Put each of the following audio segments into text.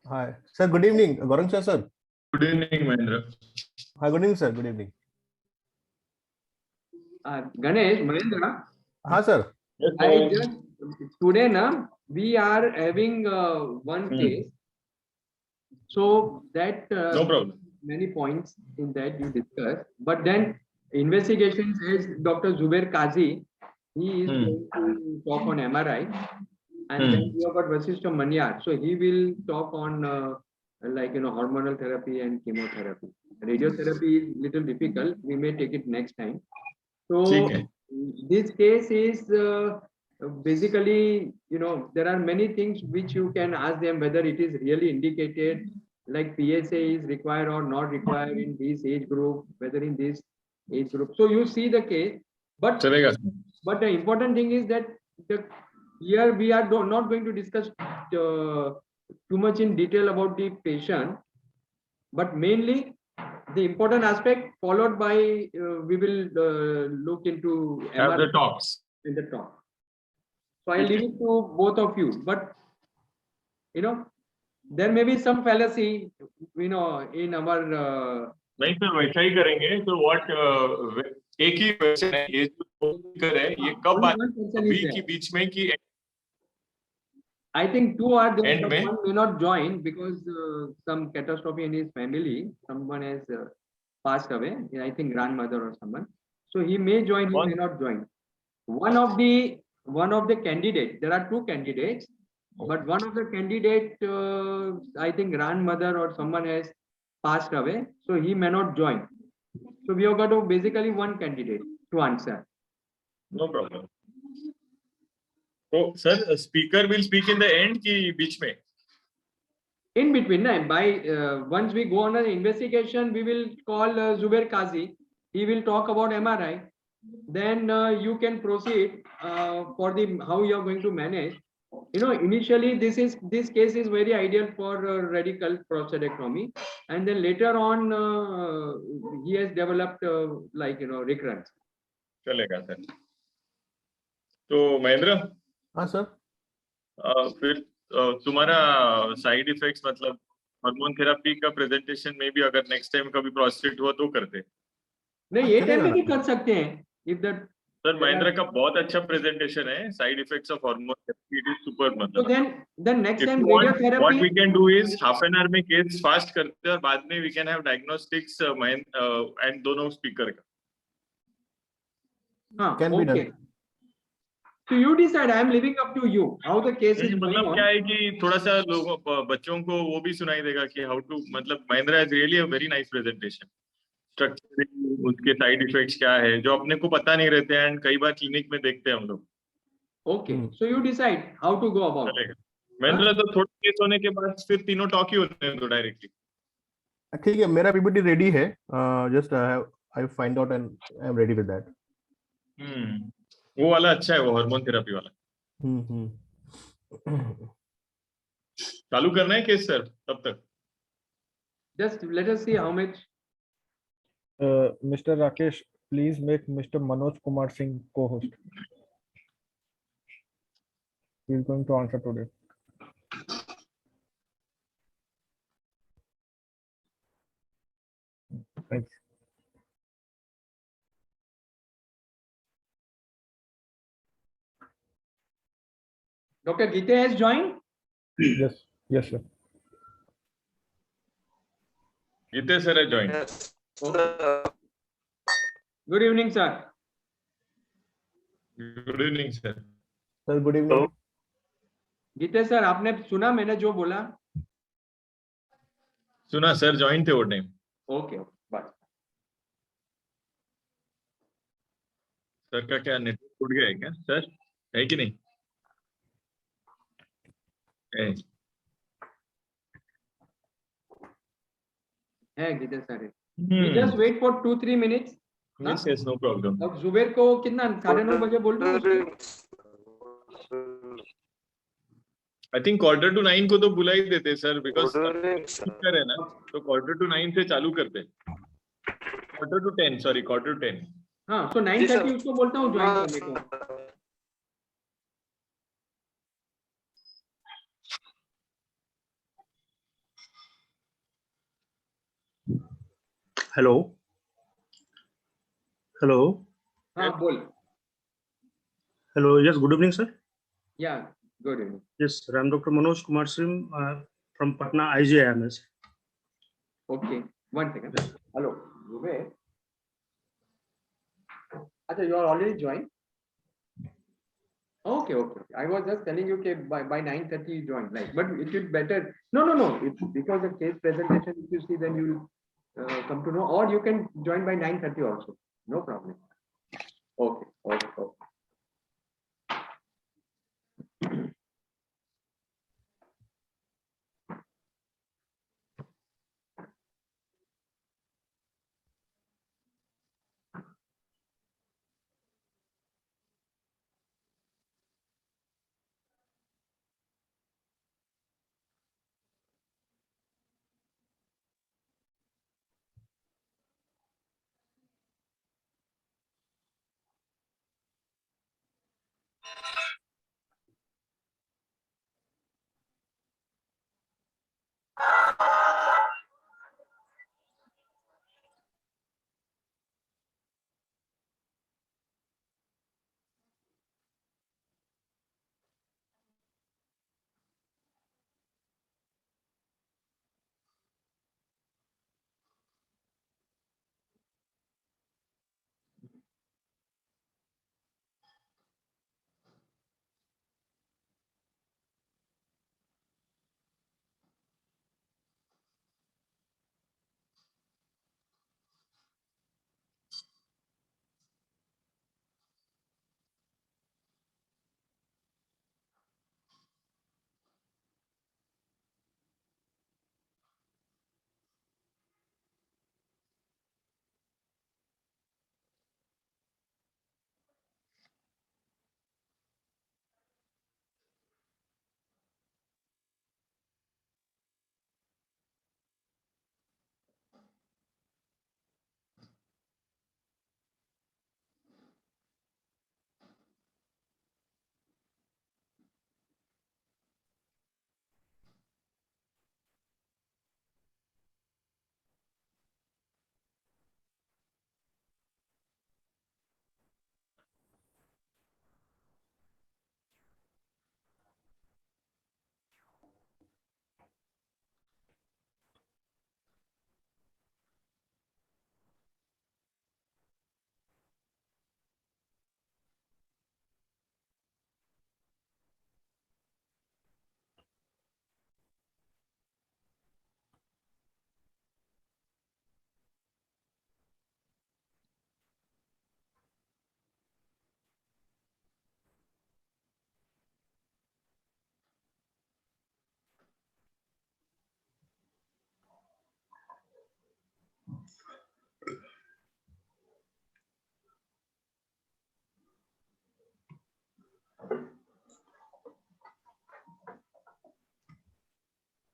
Hi, sir. Good evening, Gaurang Shah, sir. Good evening, Mahendra. Hi, good evening, sir. Good evening. Ganesh, Mahendra. Hi, sir. Yes, I just today na we are having one case, so that no problem. many points in that you discussed, but then investigation says Dr. Zuber Kazi, he is going to talk on MRI, and then we have got Vashishtha Maniar, so he will talk on hormonal therapy and chemotherapy. Radiotherapy is little difficult. We may take it next time. So this case is basically, there are many things which you can ask them whether it is really indicated, like PSA is required or not required in this age group, whether in this age group. So you see the case, but the important thing is that here we are not going to discuss too much in detail about the patient, but mainly the important aspect, followed by we will look into have the talks in the talk. So I'll leave it to both of you, but there may be some fallacy in our नहीं sir वैसा ही करेंगे तो what एक ही question है ये जो है ये कब बात अभी की बीच में कि I think two are there, but one may not join because some catastrophe in his family. Someone has passed away. I think grandmother or someone. So he may join. He may not join. One of the candidates. There are two candidates, but one of the candidate, I think grandmother or someone has passed away. So he may not join. So we have got basically one candidate to answer. No problem. So, sir, speaker will speak in the end ki beech mein? In between, once we go on an investigation, we will call Zuber Kazi. He will talk about MRI. Then you can proceed for how you are going to manage. Initially this case is very ideal for radical prostatectomy, and then later on he has developed recurrence. चलेगा sir. तो महेंद्र. हाँ sir. फिर तुम्हारा side effects मतलब hormone therapy का presentation में भी अगर नेक्स्ट टाइम कभी प्रोस्टेट हुआ तो करते. नहीं ये टाइम में भी कर सकते हैं if that. सर महेंद्र का बहुत अच्छा प्रेजेंटेशन है side effects of hormone therapy it is super मतलब. So then next time radiotherapy. What we can do is half an hour में केस फास्ट करते हैं और बाद में we can have diagnostics and दोनों स्पीकर का. हाँ. Can be done. So you decide. I am leaving up to you. How the case is going मतलब on. क्या है कि थोड़ा सा लोगों बच्चों को वो भी सुनाई देगा कि how to मतलब Mahendra has really a very nice presentation. Structure उसके साइड इफेक्ट्स क्या है जो अपने को पता नहीं रहते हैं एंड कई बार क्लिनिक में देखते हैं हम लोग. Okay. So you decide how to go about. Mahendra तो थोड़ा केस होने के बाद फिर तीनों टॉक ही होते हैं तो डायरेक्टली. ठीक है मेरा पीपीटी रेडी है. Just I find out and I am ready with that. वो वाला अच्छा है वो हार्मोन थेरेपी वाला. चालू करना है केस सर तब तक. Just let us see how much. Mr. Rakesh, please make Mr. Manoj Kumar Singh co-host. He is going to answer today. Thanks. Dr. Gite has joined? Yes, sir. Gite sir has joined. Yes. Good evening, sir. Good evening, sir. Sir, good evening. Gite sir आपने सुना मैंने जो बोला? सुना sir join थे वो time. Okay bye. Sir का क्या नेटवर्क टूट गया है क्या सर? है कि नहीं? है गीते sir. Just wait for 2-3 minutes. Yes, no problem. अब जुबेर को कितना 9:30 बजे बोल दो. I think 8:45 को तो बुला ही देते सर because स्पीकर है ना तो 8:45 से चालू करते. 10:45. हाँ so 9:30 उसको बोलता हूँ ज्वाइन करने को. हेलो हेलो हाँ बोल. Hello yes good evening sir Yeah, good evening. Yes I am doctor Manoj Kumar Singh from Patna IGIMS. Okay, one second. Hello, Zuber. Acha, you are already joined. Okay. I was just telling you that by 9:30 you join, like, but it is better. No. It's because the case presentation, if you see, then you will come to know, or you can join by 9:30 also. No problem. Okay.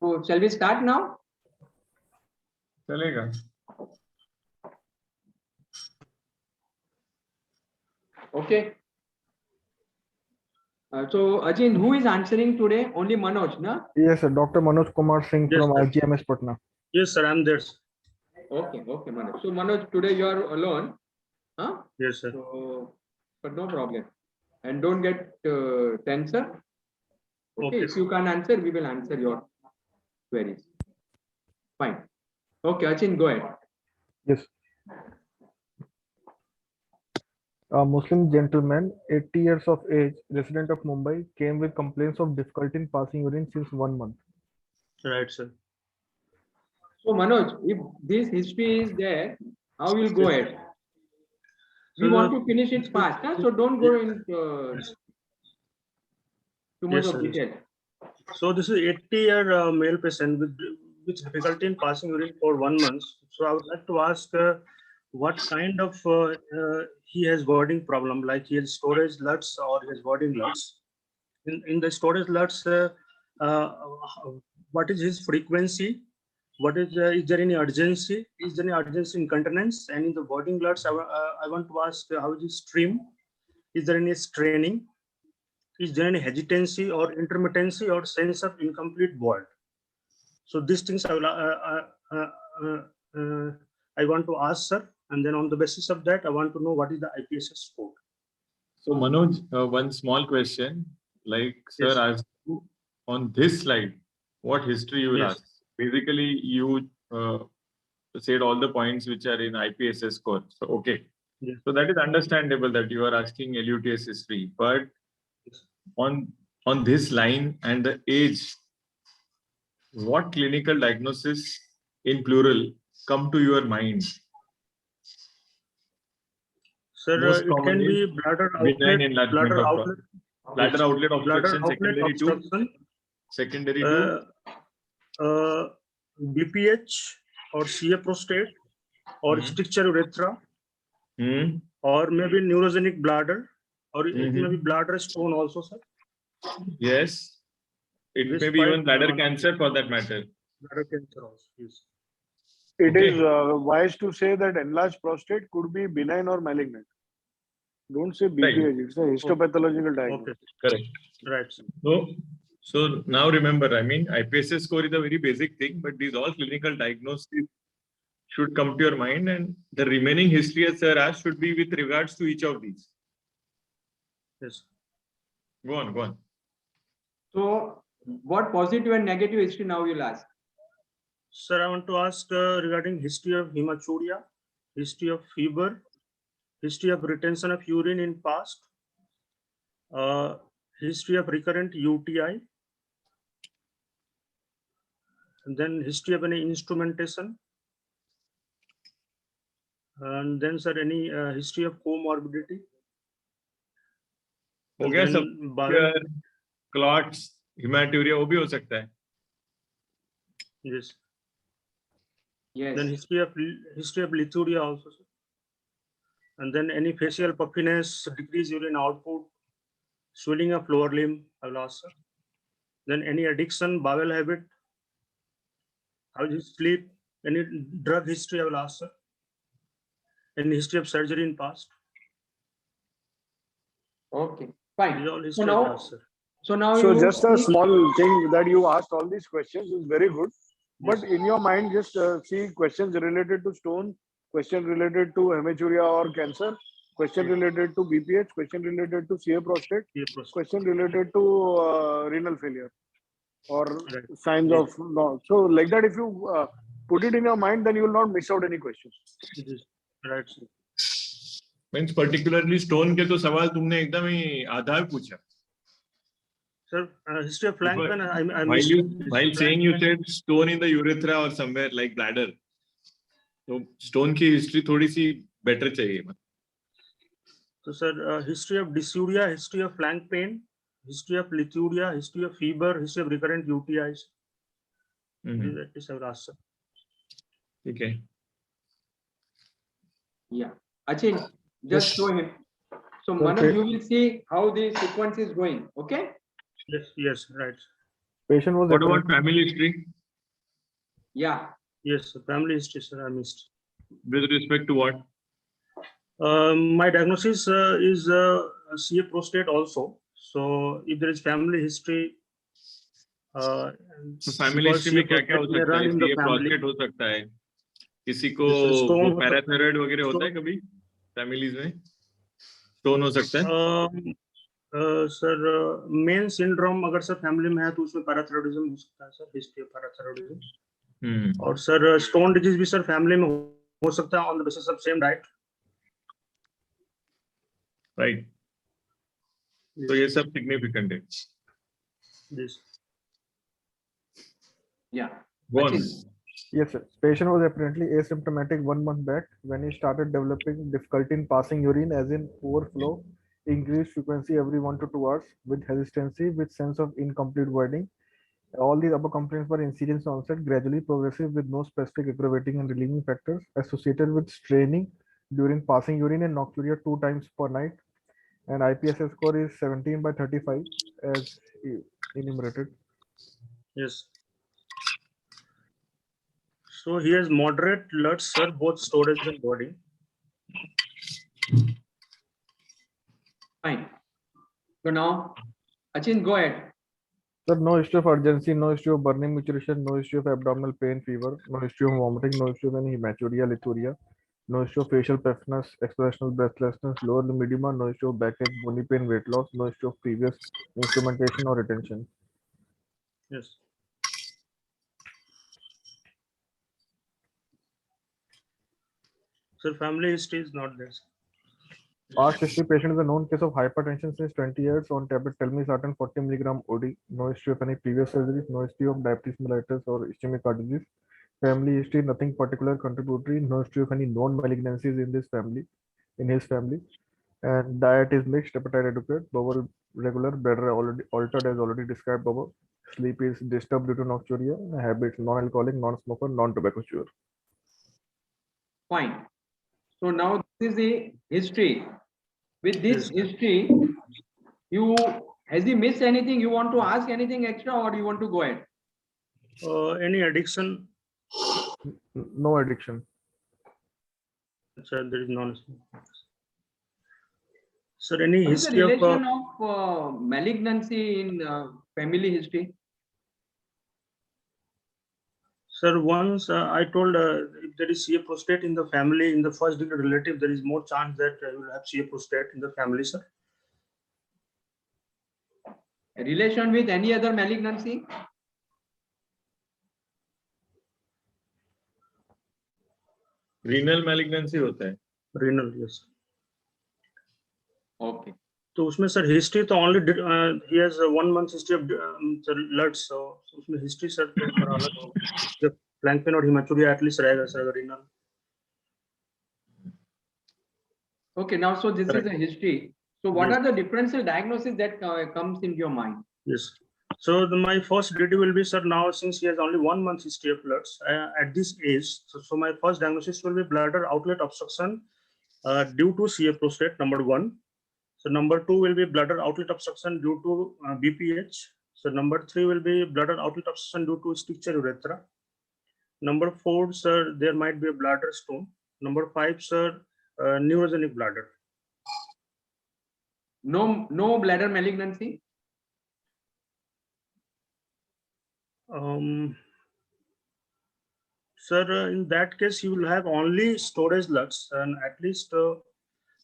So shall we start now? चलेगा. Okay. So Ajin, who is answering today? Only Manoj, no? Yes, sir. Dr. Manoj Kumar Singh Yes, from sir. IGMS Patna. Yes sir, I am there. Okay, Manoj. So Manoj, today you are alone, huh? Yes sir. So, but no problem. And don't get tense. Okay, Okay, if you can't answer, we will answer your queries. Fine. Okay, Achin, go ahead. Yes. A Muslim gentleman, 80 years of age, resident of Mumbai, came with complaints of difficulty in passing urine since 1 month. right sir. So Manoj, if this history is there, how will go ahead? We So want to finish it fast, huh? So don't go into too much Yes, of sir. detail. So this is 80-year male patient with difficulty in passing urine for 1 month. So I would like to ask what kind of he has voiding problem, like he has storage LUTs or he has voiding LUTs. In the storage LUTs, what is his frequency? What is there any urgency? Is there any urgency in continence? And in the voiding LUTs, I want to ask how is his stream? Is there any straining? Is there any hesitancy or intermittency or sense of incomplete void? So these things I will I want to ask, sir, and then on the basis of that, I want to know what is the IPSS score. So Manoj, one small question, like sir Yes. asked you on this slide, what history you will Yes. ask? Basically, you said all the points which are in IPSS score. So okay, Yes. so that is understandable that you are asking LUTS history, but Yes. on this line and the age, what clinical diagnosis in plural come to your mind? Sir, Most it common can is be bladder benign outlet, enlargement bladder of outlet, bladder outlet obstruction, outlet obstruction, secondary to BPH or CA prostate or stricture urethra, or maybe neurogenic bladder, or it may be bladder stone also, sir. Yes, it This may be even five bladder non- cancer for that matter. Bladder cancer also, yes. It Okay. is wise to say that enlarged prostate could be benign or malignant. Don't say BPH, it's a histopathological diagnosis. Correct. Right, sir. So now remember, I mean, IPSS score is a very basic thing, but these all clinical diagnoses should come to your mind, and the remaining history as sir asked should be with regards to each of these. Yes. Go on. So what positive and negative history now you'll ask? Sir, I want to ask regarding history of hematuria, history of fever, history of retention of urine in past, history of recurrent UTI, and then history of any instrumentation, and then sir any history of comorbidity. हो गया Then सब, bowel- clots, hematuria वो भी हो सकता है. Yes. Yes. Then history of lithuria also, sir. And then any facial puffiness, decreased urine output, swelling of lower limb, I will ask, sir. Then any addiction, bowel habit, how do you sleep, any drug history, I will ask, sir. Any history of surgery in past. Okay, fine. These all So history I will now, ask, sir. So you just a see- small thing that you asked all these questions is very good. But in your mind, just see questions related to stone, question related to hematuria or cancer, question related to BPH, question related to CA prostate, question related to renal failure or signs of no. So like that, if you put it in your mind, then you will not miss out any questions. Right, sir. Means particularly stone के तो सवाल तुमने एकदम ही आधा पूछा. Sir, history of flank pain, I While saying you said stone in the urethra or somewhere like bladder, तो stone की history थोड़ी सी better चाहिए. So, sir, history of dysuria, history of flank pain, history of lithuria, history of fever, history of recurrent UTIs. That is our answer. Okay. Yeah. Achin, just show him. So Okay. Manoj, you will see how the sequence is going. Okay? Yes, right. Patient was What about family history? Yeah. Yes, family history, sir, I missed. With respect to what? My diagnosis is CA prostate also. So if there is family history, So family history में क्या क्या हो सकता है? CA prostate हो सकता है. किसी को वो पैराथायराइड वगैरह होता है कभी families में? Stone हो सकता है? सर मेन सिंड्रोम अगर सर फैमिली में है तो उसमें पैराथायराइडिज्म हो सकता है, सर हिस्ट्री ऑफ पैराथायराइडिज्म. और सर स्टोन डिजीज भी सर फैमिली में हो सकता है on the basis of same diet. Right. तो ये सब significant है. Yes. Yeah. Go on. Yes, sir. Patient was apparently asymptomatic 1 month back when he started developing difficulty in passing urine, as in overflow, increased frequency every 1 to 2 hours, with hesitancy, with sense of incomplete voiding. All these above complaints were incidence onset, gradually progressive, with no specific aggravating and relieving factors, associated with straining during passing urine and nocturia 2 times per night. And IPSS score is 17/35 as enumerated. Yes. So he has moderate LUTs, sir, both storage and body. Fine. So now, Achin, go ahead. Sir, no history of urgency, no history of burning micturition, no history of abdominal pain, fever, no history of vomiting, no history of any hematuria, lithuria, no history of facial puffness, expressional breathlessness, lower limb edema, no history of backache, bony pain, weight loss, no history of previous instrumentation or retention. Yes. Sir, family history is not there. Past history: patient is a known case of hypertension since 20 years on tablet telmisartan 40 mg OD. No history of any previous surgeries, no history of diabetes mellitus or ischemic heart disease. Family history: nothing particular contributory, no history of any known malignancies in this family, in his family. And diet is mixed, appetite adequate, bowel regular, bladder already altered as already described above. Sleep is disturbed due to nocturia. Habits: non-alcoholic, non-smoker, non-tobacco chewer. Fine. So now this is the history. With this Yes. history, has he missed anything? You want to ask anything extra, or you want to go ahead? Any addiction? No addiction. Sir, there is none. Sir, any What is the history of relation of malignancy in family history? sir, once I told if there is CA prostate in the family, in the first degree relative, there is more chance that you will have CA prostate in the family, sir. A relation with any other malignancy? Renal malignancy होता है. Renal, yes. Okay. तो उसमें sir history तो only he has a 1 month history of LUTs, so उसमें history sir तो थोड़ा अलग होगा. जब फ्लैंक पेन और हेमाटूरिया एटलीस्ट रहेगा sir renal. Okay. Now, so this Correct. is a history. So, what Yes. are the differential diagnosis that comes into your mind? Yes. So my first duty will be, sir, now since he has only 1 month history of LUTs at this age, so my first diagnosis will be bladder outlet obstruction due to CA prostate, number 1. So number 2 will be bladder outlet obstruction due to BPH. So number 3 will be bladder outlet obstruction due to stricture urethra. Number 4, sir, there might be a bladder stone. Number 5, sir, neurogenic bladder. No bladder malignancy. Sir, in that case, you will have only storage LUTs and at least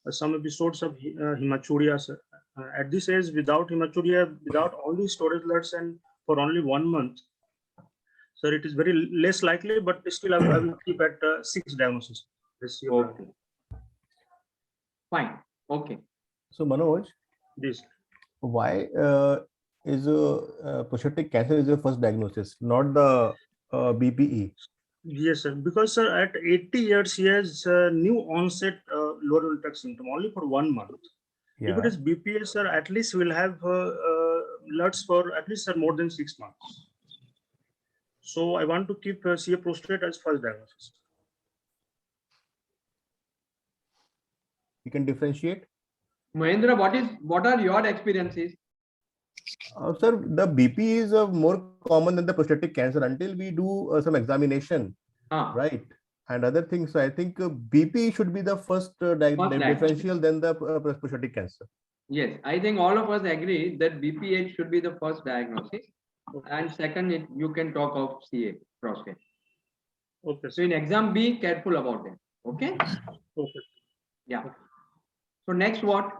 some episodes of hematuria, sir. At this age, without hematuria, without only storage LUTs and for only 1 month, sir, it is very less likely, but still I will keep at 6 diagnosis. Okay. Fine. Okay. So Manoj, This. why is prostatic cancer is your first diagnosis, not the BPE? Yes, sir. Because, sir, at 80 years, he has new onset lower urinary tract symptom only for 1 month. Yeah. If it is BPH, sir, at least we'll have LUTs for at least more than 6 months. So I want to keep CA prostate as first diagnosis. You can differentiate. Mahendra, what are your experiences? Sir, the BP is more common than the prostatic cancer until we do some examination, right? And other things. So I think BP should be the first differential than the prostatic cancer. Yes, I think all of us agree that BPH should be the first diagnosis, and second, you can talk of CA prostate. Okay. So in exam, be careful about it. Okay. Okay. Yeah. So next, what?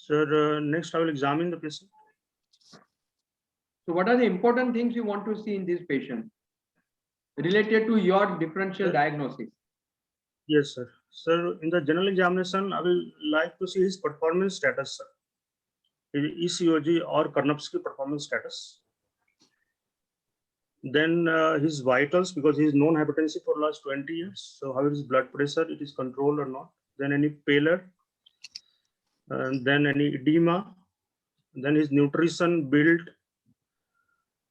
Sir, next I will examine the patient. So what are the important things you want to see in this patient related to your differential diagnosis? Yes, sir. Sir, in the general examination, I will like to see his performance status, sir. His ECOG or Karnapsky performance status. Then his vitals, because he is known hypertensive for last 20 years. So how is his blood pressure? It is controlled or not? Then any pallor, and then any edema, then his nutrition build,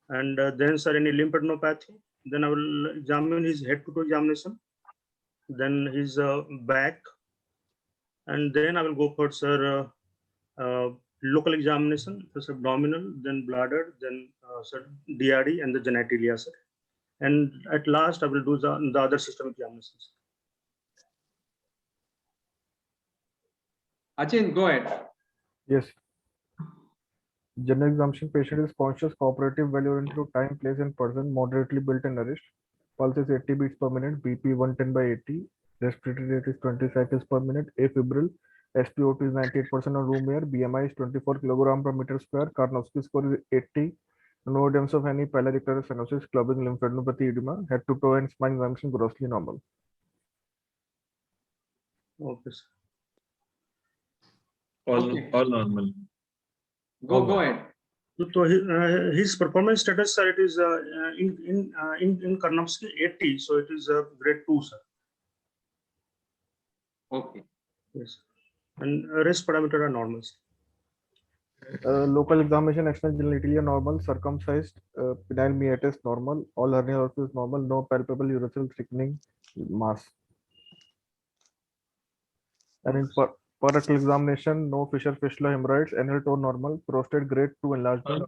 and then, sir, any lymphadenopathy. Then I will examine his head-to-toe examination, then his back, and then I will go for, sir, local examination, first abdominal, then bladder, then sir, DRD and the genitalia, sir. And at last I will do the other system examinations. Achin, go ahead. Yes. General examination patient is conscious, cooperative, well-oriented to time, place, and person, moderately built and nourished. Pulse is 80 beats per minute, BP 110/80, respiratory rate is 20 cycles per minute, afebrile, SpO2 is 98% on room air, BMI is 24 kilogram per meter square, Karnofsky score is 80, no evidence of any pyloric stenosis, clubbing, lymphadenopathy, edema, head to toe and spine examination grossly normal. Okay, sir. All normal. Go ahead. So his performance status, sir, it is in Karnofsky 80, so it is grade 2, sir. Okay. Yes, and rest parameter are normal, sir. Local examination, external genitalia normal, circumcised, penile meatus normal, all hernia orifices normal, no palpable urethral thickening mass. And in rectal examination, no fissure, fistula, hemorrhoids, anal toe normal, prostate grade 2 enlargement,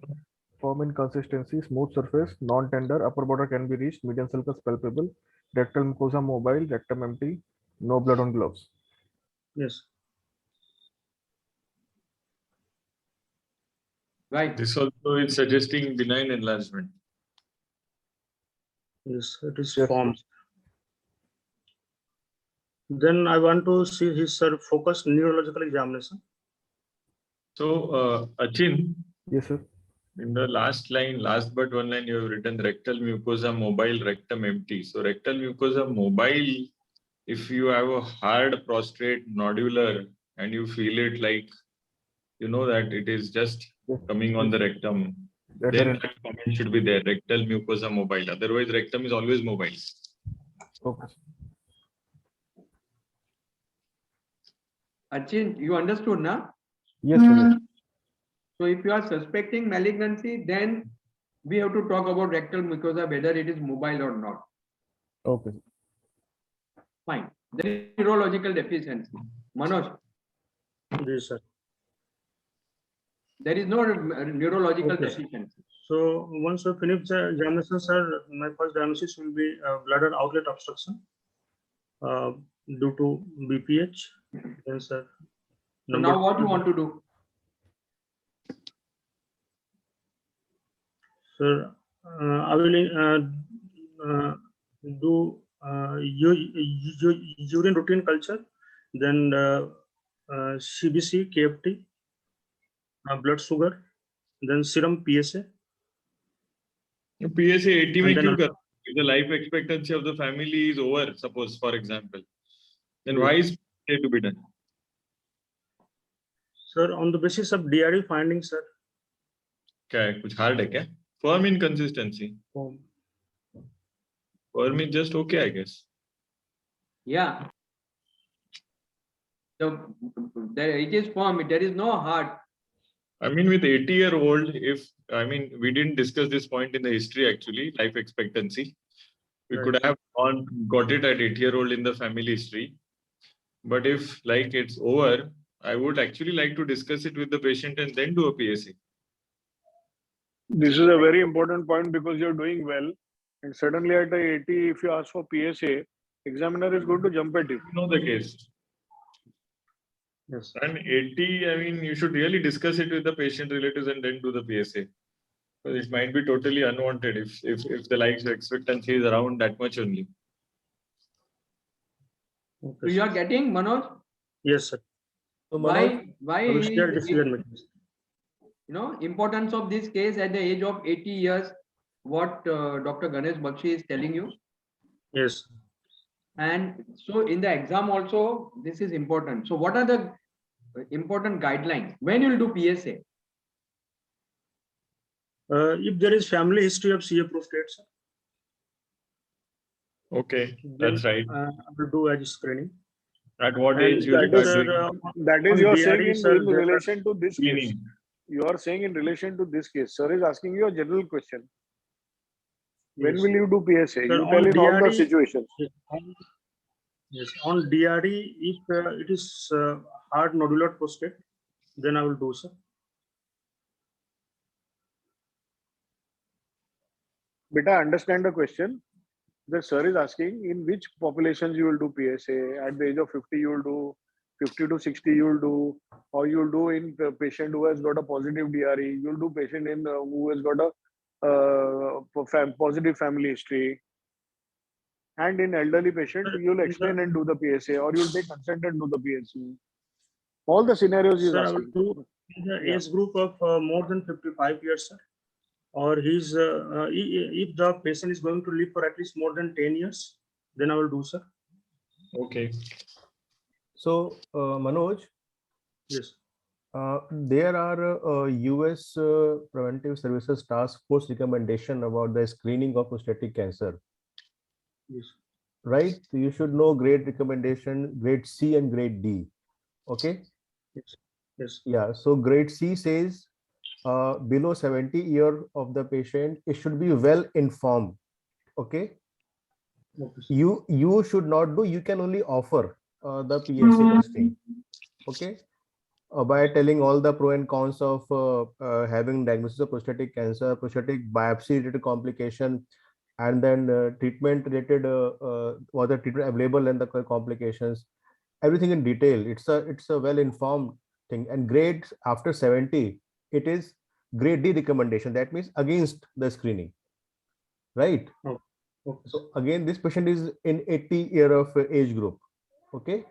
firm in consistency, smooth surface, non-tender, upper border can be reached, median sulcus palpable, rectal mucosa mobile, rectum empty, no blood on gloves. Yes. Right. This also is suggesting benign enlargement. Yes, it is Yes, forms. Then I want to see his focused neurological examination. So, Achin, yes, sir. in the last but one line, you have written rectal mucosa mobile, rectum empty. So, rectal mucosa mobile, if you have a hard prostate nodular and you feel it like, you know that it is just coming on the rectum, then that comment should be there, rectal mucosa mobile. Otherwise, rectum is always mobile. Okay. Achin, you understood, na? Yes, sir. So if you are suspecting malignancy, then we have to talk about rectal mucosa, whether it is mobile or not. Okay. Fine. There is neurological deficiency. Manoj, Yes, sir. there is no neurological Okay. deficiency. So once we finish the examination, sir, my first diagnosis will be bladder outlet obstruction due to BPH. Yes, sir. So now what you want to do? Sir, I will do urine routine culture, then CBC, KFT, blood sugar, then serum PSA. PSA 80 mein And then kyun kar? If the life expectancy of the family is over, suppose, for example, then why is PSA to be done? Sir, on the basis of DRE findings, sir. क्या है कुछ hard है क्या? Firm inconsistency. Firm is just okay, I guess. Yeah. So it is firm. There is no hard. I mean, with 80-year-old, we didn't discuss this point in the history actually, life expectancy. We could have got it at 80-year-old in the family history. But if like it's over, I would actually like to discuss it with the patient and then do a PSA. This is a very important point because you're doing well. And suddenly at 80, if you ask for PSA, examiner is going to jump at it. You know the case. Yes. And 80, I mean, you should really discuss it with the patient relatives and then do the PSA. Because it might be totally unwanted if the life expectancy is around that much only. Okay. So you are getting, Manoj? Yes, sir. So why decision making. You know, importance of this case at the age of 80 years, what Dr. Ganesh Bakshi is telling you? Yes. And so in the exam also, this is important. So what are the important guidelines? When you will do PSA? If there is family history of CA prostate, sir. Okay, that's right. I will do as screening. At what age you that is you're DRE, saying in relation to this screening. case. You are saying in relation to this case. Sir is asking you a general question. When will you do PSA? Sir, you tell in all the situations. Yes, on DRE, if it is hard nodular prostate, then I will do, sir. Beta, understand the question. The sir is asking in which populations you will do PSA. At the age of 50, you will do 50 to 60 you'll do, or you'll do in the patient who has got a positive DRE, you'll do patient in who has got a positive family history. And in elderly patient, you'll explain and do the PSA, or you'll take consent and do the PSA. All the scenarios is Sir, I asking. will do in the age group of more than 55 years, sir. Or he's if the patient is going to live for at least more than 10 years, then I will do, sir. Okay. So, Manoj, Yes. there are US Preventive Services Task Force recommendation about the screening of prostatic cancer. Yes. Right? So you should know grade recommendation, grade C and grade D. Okay? Yes. Yes. Yeah. So grade C says below 70 years of the patient, it should be well informed. Okay? Okay. You should not do, you can only offer the PSA testing. Okay? By telling all the pro and cons of having diagnosis of prostatic cancer, prostatic biopsy related complication, and then treatment related, what the treatment available and the complications, everything in detail. It's a well informed thing. And grade after 70, it is grade D recommendation. That means against the screening, right? Okay. Okay. So again, this patient is in 80 year of age group. Okay.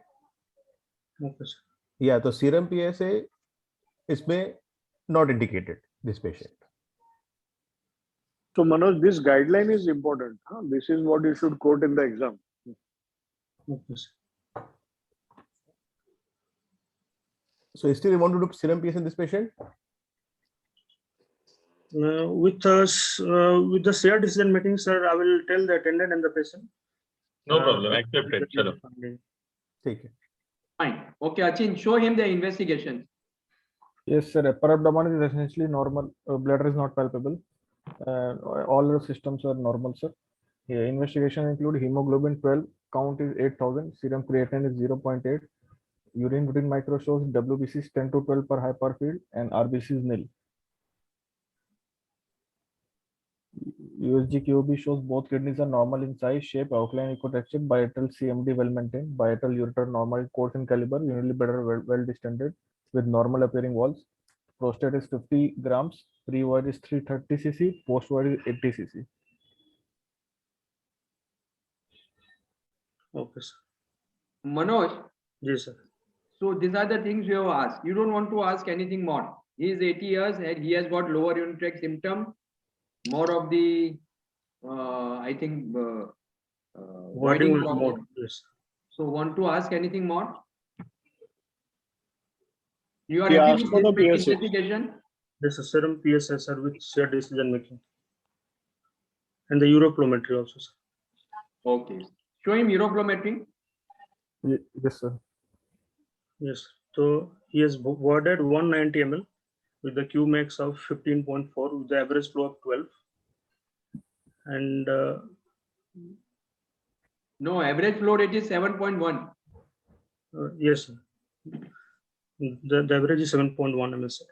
Okay, sir. Yeah. So serum PSA is not indicated this patient. So Manoj, this guideline is important. Huh? This is what you should quote in the exam. Okay, sir. So still you want to do serum PSA in this patient? With the shared decision making, sir, I will tell the attendant and the patient. No problem. Accepted. Chalo. Take it. Fine. Okay, Achin, show him the investigation. Yes, sir. Upper abdomen is essentially normal. Bladder is not palpable. All the systems are normal, sir. Yeah, investigation include hemoglobin 12, count is 8,000, serum creatinine is 0.8, urine routine micro shows WBC is 10 to 12 per hyper field, and RBC is nil. USG QOB shows both kidneys are normal in size, shape, outline, ecotexture, biotal CMD well maintained, biotal ureter normal, coarse in caliber, unitary bladder well distended with normal appearing walls. Prostate is 50 grams, pre-void is 330 cc, post-void is 80 cc. Okay, sir. Manoj, Yes, sir. so these are the things you have asked. You don't want to ask anything more. He is 80 years and he has got lower urinary tract symptom, more of the, I think, voiding Voiding problem. more. Yes. So want to ask anything more? You are He happy asked with for the this PSA. investigation? There's a serum PSA, sir, with shared decision making. And the uroplometry also, sir. Okay. Show him uroplometry. Yes, sir. Yes. So he has voided 190 ml with the Qmax of 15.4 with the average flow of 12. And No, average flow rate is 7.1. yes, sir. The average is 7.1 ml, sir.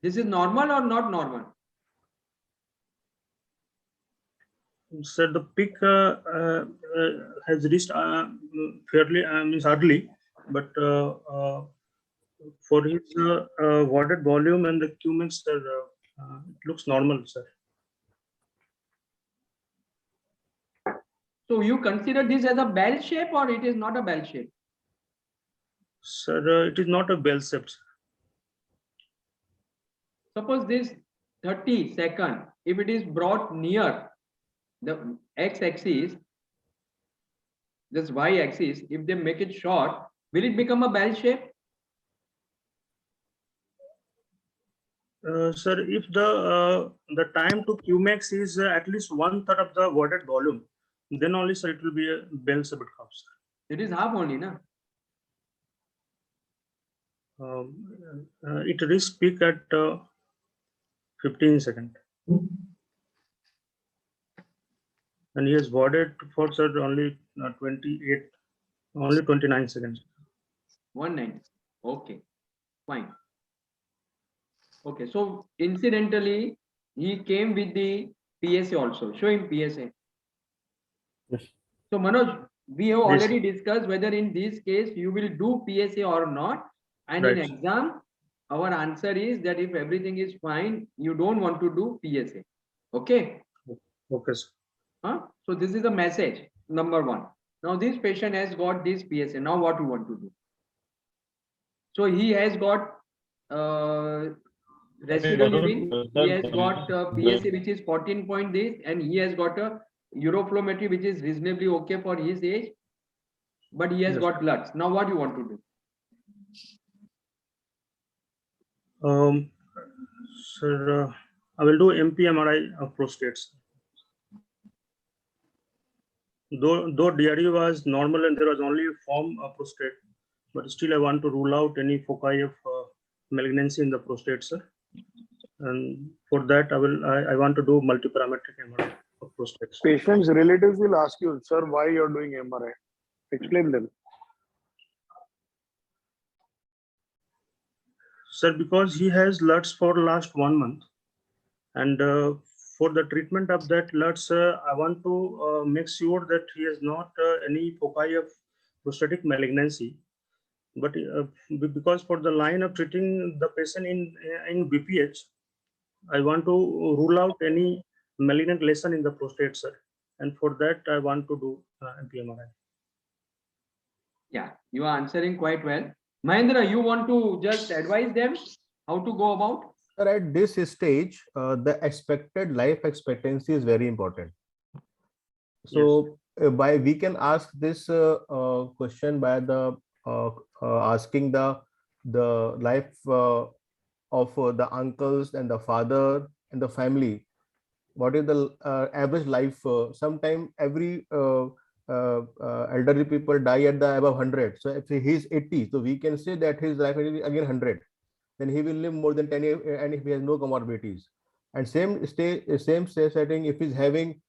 This is normal or not normal? Sir, the peak has reached fairly means early, but for his voided volume and the Qmax, sir, it looks normal, sir. So you consider this as a bell shape or it is not a bell shape? Sir, it is not a bell shape. Suppose this 30 second, if it is brought near the x-axis, this y-axis, if they make it short, will it become a bell shape? Sir, if the time to Qmax is at least 1/3 of the voided volume, then only, sir, it will be a bell shaped curve, sir. It is half only, na? It reached peak at 15 seconds. And he has voided for, sir, only 29 seconds. 190. Okay, fine. Okay, so incidentally, he came with the PSA also. Show him PSA. Yes. So Manoj, we have already discussed whether in this case you will do PSA or not. And in exam, our answer is that if everything is fine, you don't want to do PSA. Okay. Okay, sir. So this is the message, number one. Now this patient has got this PSA. Now what you want to do? So he has got residual urine. He has got PSA which is 14 point this, and he has got a uroflowmetry which is reasonably okay for his age, but he has got bloods. Now what do you want to do? Sir, I will do MP-MRI of prostates. Though DRE was normal and there was only a form of prostate, but still I want to rule out any foci of malignancy in the prostate, sir. And for that, I want to do multiparametric MRI of prostate. Patients' relatives will ask you, sir, why you're doing MRI? Explain them. Sir, because he has LUTs for last 1 month, and for the treatment of that LUTs, I want to make sure that he has not any foci of prostatic malignancy. But because for the line of treating the patient in BPH, I want to rule out any malignant lesion in the prostate, sir. And for that, I want to do MP-MRI. Yeah, you are answering quite well. Mahendra, you want to just advise them how to go about? Sir, at this stage, the expected life expectancy is very important. So we can ask this question by the asking the life of the uncles and the father and the family. What is the average life? Sometime every elderly people die at the above 100. So if he is 80, so we can say that his life is again 100. Then he will live more than 10 years, and if he has no comorbidities. And same setting, if he's having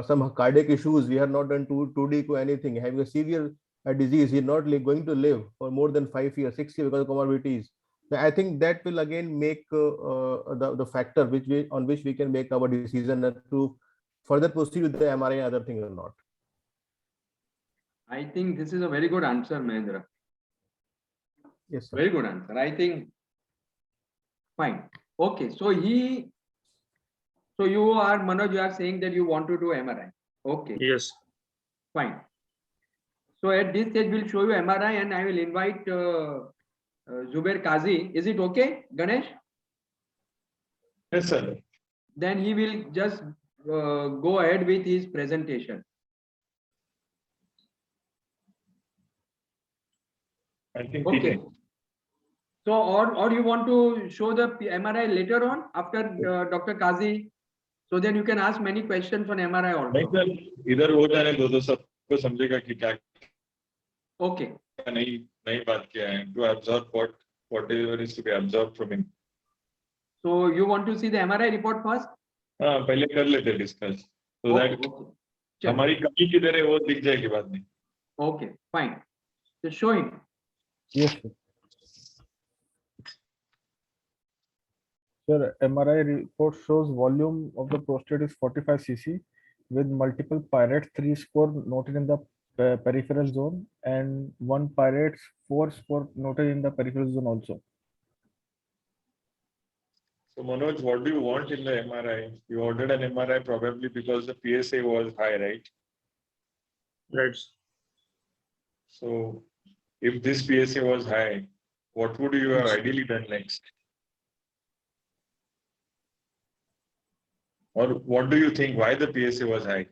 some cardiac issues, we have not done 2D anything, having a severe disease, he's not going to live for more than 5 years, 6 years because of comorbidities. So I think that will again make the factor on which we can make our decision to further proceed with the MRI and other thing or not. I think this is a very good answer, Mahendra. Yes, sir. Very good answer. I think fine. Okay, so you are, Manoj, you are saying that you want to do MRI. Okay. Yes. Fine. So at this stage, we'll show you MRI, and I will invite Zuber Kazi. Is it okay, Ganesh? Yes, sir. Then he will just go ahead with his presentation. I think okay. So, or you want to show the MRI later on after Dr. Kazi, so then you can ask many questions on MRI also. इधर हो जाने दो सबको समझेगा कि क्या. Okay. नई बात क्या है, to absorb whatever is to be absorbed from him. So you want to see the MRI report first? हाँ, पहले कर लेते discuss, so that हमारी कमी किधर है वो दिख जाएगी बाद में. Okay, fine. So show him. Yes, sir. Sir, MRI report shows volume of the prostate is 45 cc with multiple pyretes, 3 spore noted in the peripheral zone and 1 pyretes, 4 spore noted in the peripheral zone also. So Manoj, what do you want in the MRI? You ordered an MRI probably because the PSA was high, right? Right. So if this PSA was high, what would you have ideally done next? Or what do you think, why the PSA was high?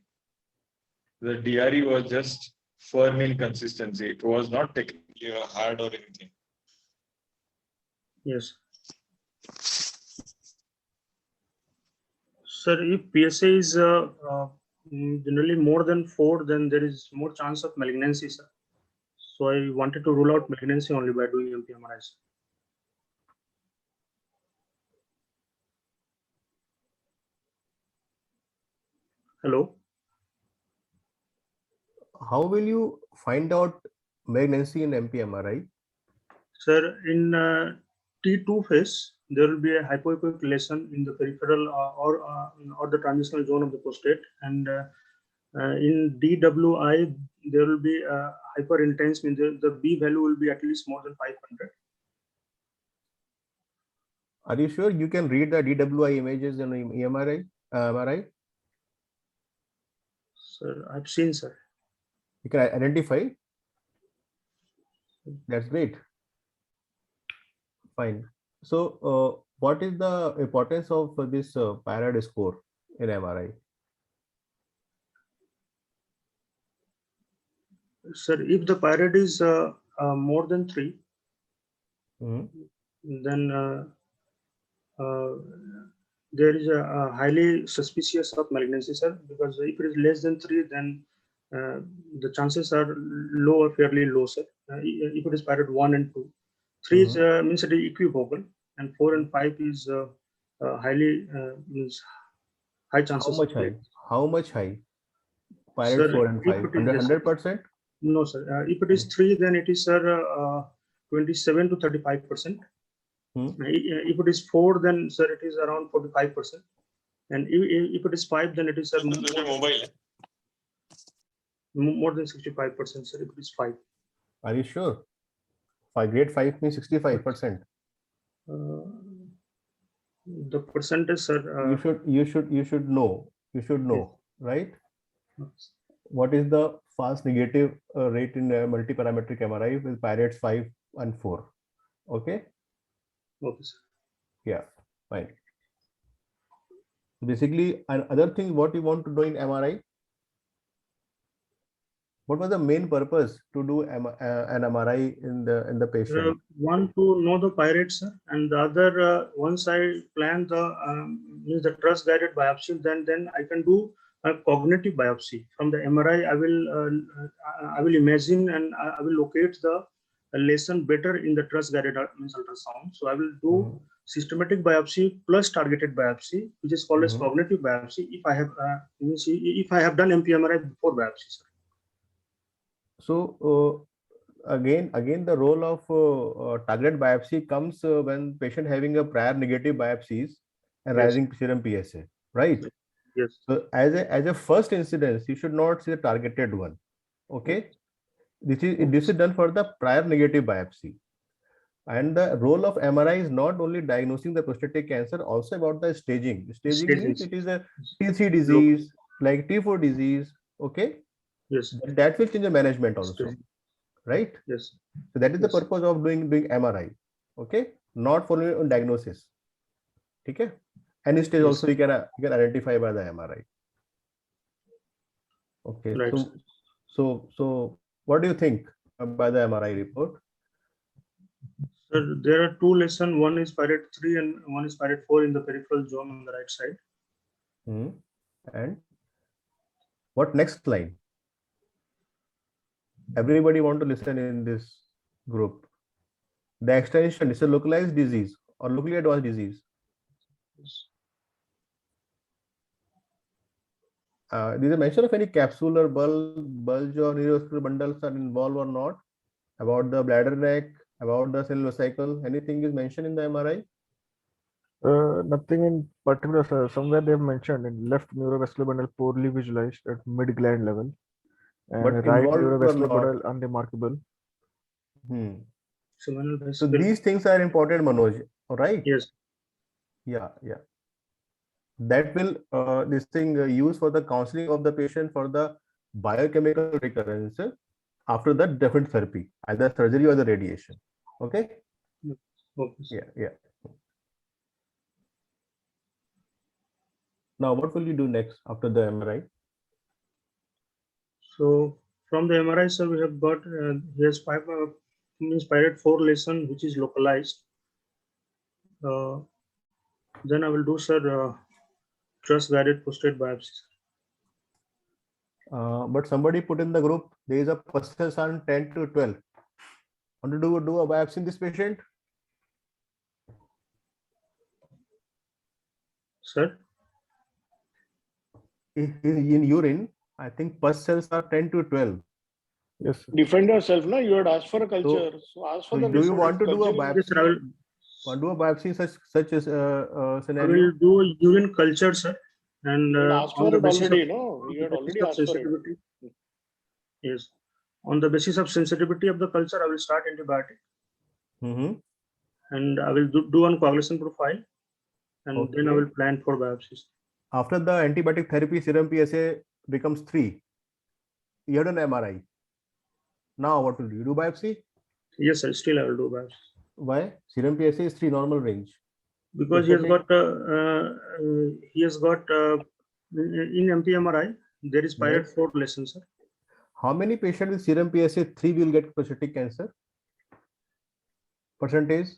The DRE was just firm in consistency. It was not technically hard or anything. Yes. Sir, if PSA is generally more than 4, then there is more chance of malignancy, sir. So I wanted to rule out malignancy only by doing MP-MRIs. Hello. How will you find out malignancy in MP-MRI? Sir, in T2 phase, there will be a hypoechoic lesion in the peripheral or the transitional zone of the prostate, and in DWI, there will be hyper intense, means the B value will be at least more than 500. Are you sure you can read the DWI images in MRI? MRI? Sir, I've seen, sir. You can identify? That's great. Fine. So, what is the importance of this PIRAD score in MRI? Sir, if the PIRAD is more than 3, then there is a highly suspicious of malignancy, sir, because if it is less than 3, then the chances are low or fairly low, sir. If it is PIRAD 1 and 2, 3 is means it is equivocal, and 4 and 5 is highly means high chances. How much high? How much high? PIRAD Sir, 4 and 5, under 100%? No, sir. If it is 3, then it is 27 to 35%. If it is 4, then sir, it is around 45%. And if it is 5, then it is more than 65%, sir. If it is 5. Are you sure? Grade 5 means 65%. The percentage, sir. You should know. You should know, right? What is the fast negative rate in multiparametric MRI with PIRADS 5 and 4? Okay. Okay, sir. Yeah, fine. Basically, another thing what you want to do in MRI. What was the main purpose to do an MRI in the patient? One, to know the PIRADS, sir, and the other, once I plan the trust guided biopsy, then I can do a cognitive biopsy from the MRI. I will imagine and I will locate the lesion better in the trust guided ultrasound. So I will do systematic biopsy plus targeted biopsy, which is called as cognitive biopsy. If I have done MP-MRI before biopsy, sir. So again the role of targeted biopsy comes when patient having a prior negative biopsies and rising serum PSA, right? Yes. So as a first incidence, you should not see the targeted one. Okay. This is done for the prior negative biopsy. And the role of MRI is not only diagnosing the prostatic cancer, also about the staging. Staging means it is a T3 disease, like T4 disease. Okay. Yes. That will change the management also, right? Yes. So that is the purpose of doing MRI. Okay, not for diagnosis. Okay. Any stage also you can identify by the MRI. Okay. Right. So what do you think by the MRI report? Sir, there are 2 lesions. One is PIRAD 3 and one is PIRAD 4 in the peripheral zone on the right side. And what next line? Everybody want to listen in this group. The extension is a localized disease or locally advanced disease. There is a mention of any capsular bulge or neurovascular bundles are involved or not? About the bladder neck, about the cellular cycle, anything is mentioned in the MRI? Nothing in particular, sir. Somewhere they have mentioned in left neurovascular bundle poorly visualized at mid gland level, and But right involved or neurovascular not? bundle unremarkable. So these things are important, Manoj, right? Yes. Yeah. That will this thing used for the counseling of the patient for the biochemical recurrence after the different therapy, either surgery or the radiation. Okay. Yeah. Now, what will you do next after the MRI? So from the MRI, sir, we have got here's 5 means PIRAD 4 lesion which is localized. Then I will do, sir, trust guided prostate biopsy. But somebody put in the group there is a percentage on 10 to 12. Want to do a biopsy in this patient? Sir? In urine, I think pus cells are 10 to 12. Yes, sir. Defend yourself, no? You had asked for a culture. So ask for the do you want to do a culture. biopsy? Yes, Want to do a biopsy in such a scenario? I will do a urine culture, sir. And asked for it already, no? You had already asked for it. Yes. On the basis of sensitivity of the culture, I will start antibiotic. And I will do one coagulation profile, and then I will plan for biopsies. After the antibiotic therapy, serum PSA becomes 3. You had an MRI. Now what will you do? Biopsy? Yes, sir. Still I will do biopsy. Why? Serum PSA is 3 normal range. Because he has got in MPMRI there is pyrite 4 lesion, sir. How many patients with serum PSA 3 will get prostatic cancer? Percentage?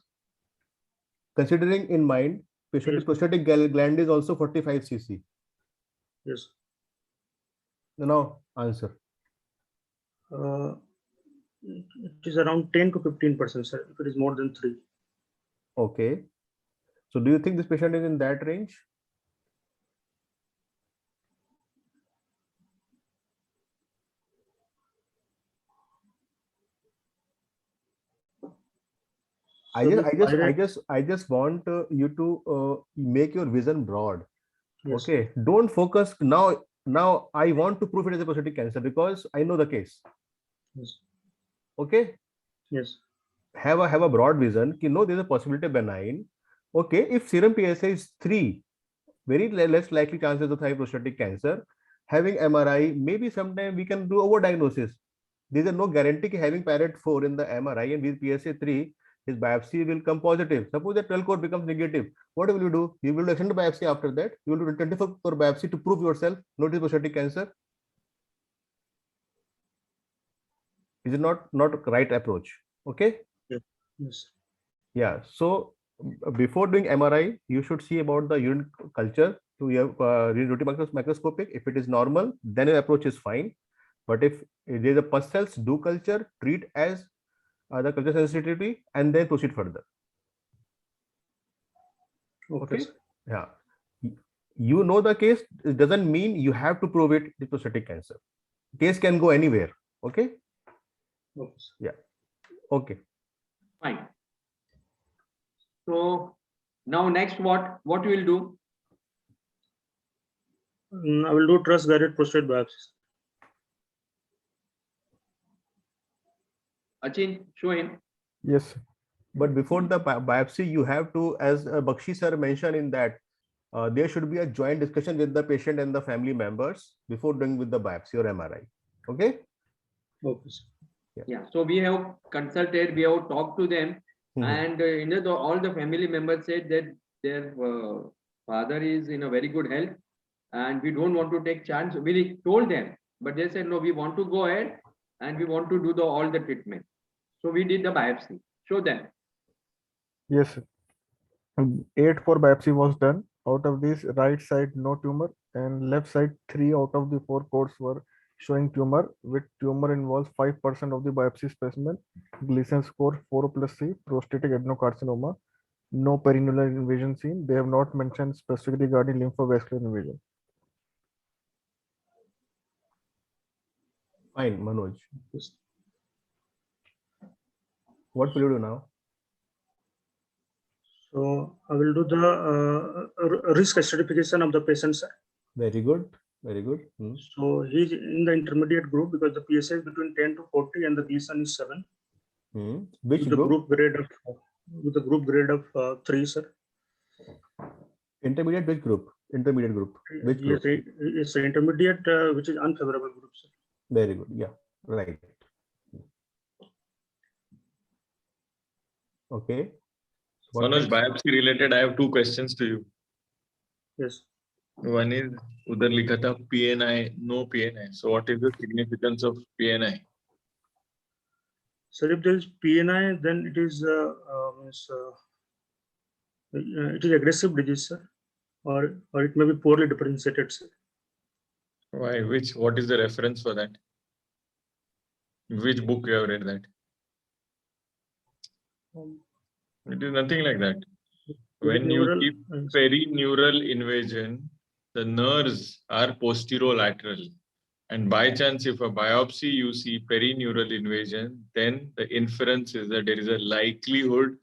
Considering in mind, prostatic gland is also 45 cc. Yes. Now answer. It is around 10 to 15%, sir, if it is more than 3. Okay. So do you think this patient is in that range? I just want you to make your vision broad. Yes. Okay. Don't focus now. Now I want to prove it as a prostatic cancer because I know the case. Yes. Okay. Yes. Have a broad vision. You know there's a possibility of benign. Okay. If serum PSA is 3, very less likely chances of having prostatic cancer. Having MRI, maybe sometime we can do overdiagnosis. There is no guarantee that having pyrite 4 in the MRI and with PSA 3, his biopsy will come positive. Suppose that 12 core becomes negative. What will you do? You will extend the biopsy after that. You will do 24 core biopsy to prove yourself not prostatic cancer. Is it not right approach? Okay. Yes. Yeah. So before doing MRI, you should see about the urine culture to your routine microscopic. If it is normal, then your approach is fine. But if there is a pus cells, do culture, treat as the culture sensitivity, and then proceed further. Okay. Yeah. You know the case. It doesn't mean you have to prove it is prostatic cancer. Case can go anywhere. Okay. Yeah. Okay. Fine. So now next what you will do? I will do truss guided prostate biopsy. Achin, show him. Yes. But before the biopsy, you have to, as Bakshi sir mentioned in that, there should be a joint discussion with the patient and the family members before doing with the biopsy or MRI. Okay? Okay. Yeah. So we have consulted, we have talked to them, and all the family members said that their father is in a very good health, and we don't want to take chance. We told them, but they said no, we want to go ahead and we want to do all the treatment. So we did the biopsy. Show them. Yes. 8 for biopsy was done. Out of this, right side no tumor, and left side 3 out of the 4 codes were showing tumor. With tumor involves 5% of the biopsy specimen. Gleason score 4+C, prostatic adenocarcinoma. No perineal invasion seen. They have not mentioned specifically regarding lymphovascular invasion. Fine, Manoj. What will you do now? So I will do the risk stratification of the patient, sir. Very good. Very good. So he's in the intermediate group because the PSA is between 10 to 40 and the Gleason is 7. Which with group? The group grade of 3, sir. Intermediate which group? Intermediate group. Which group? Yes, it's an intermediate which is unfavorable group, sir. Very good. Yeah. Right. Okay. Manoj, biopsy related, I have 2 questions to you. Yes. One is, udhar likha tha PNI, no PNI. So what is the significance of PNI? So if there is PNI, then it is aggressive disease, sir, or it may be poorly differentiated, sir. Why? What is the reference for that? Which book you have read that? It is nothing like that. When you keep perineural invasion, the nerves are posterolateral. And by chance, if a biopsy you see perineural invasion, then the inference is that there is a likelihood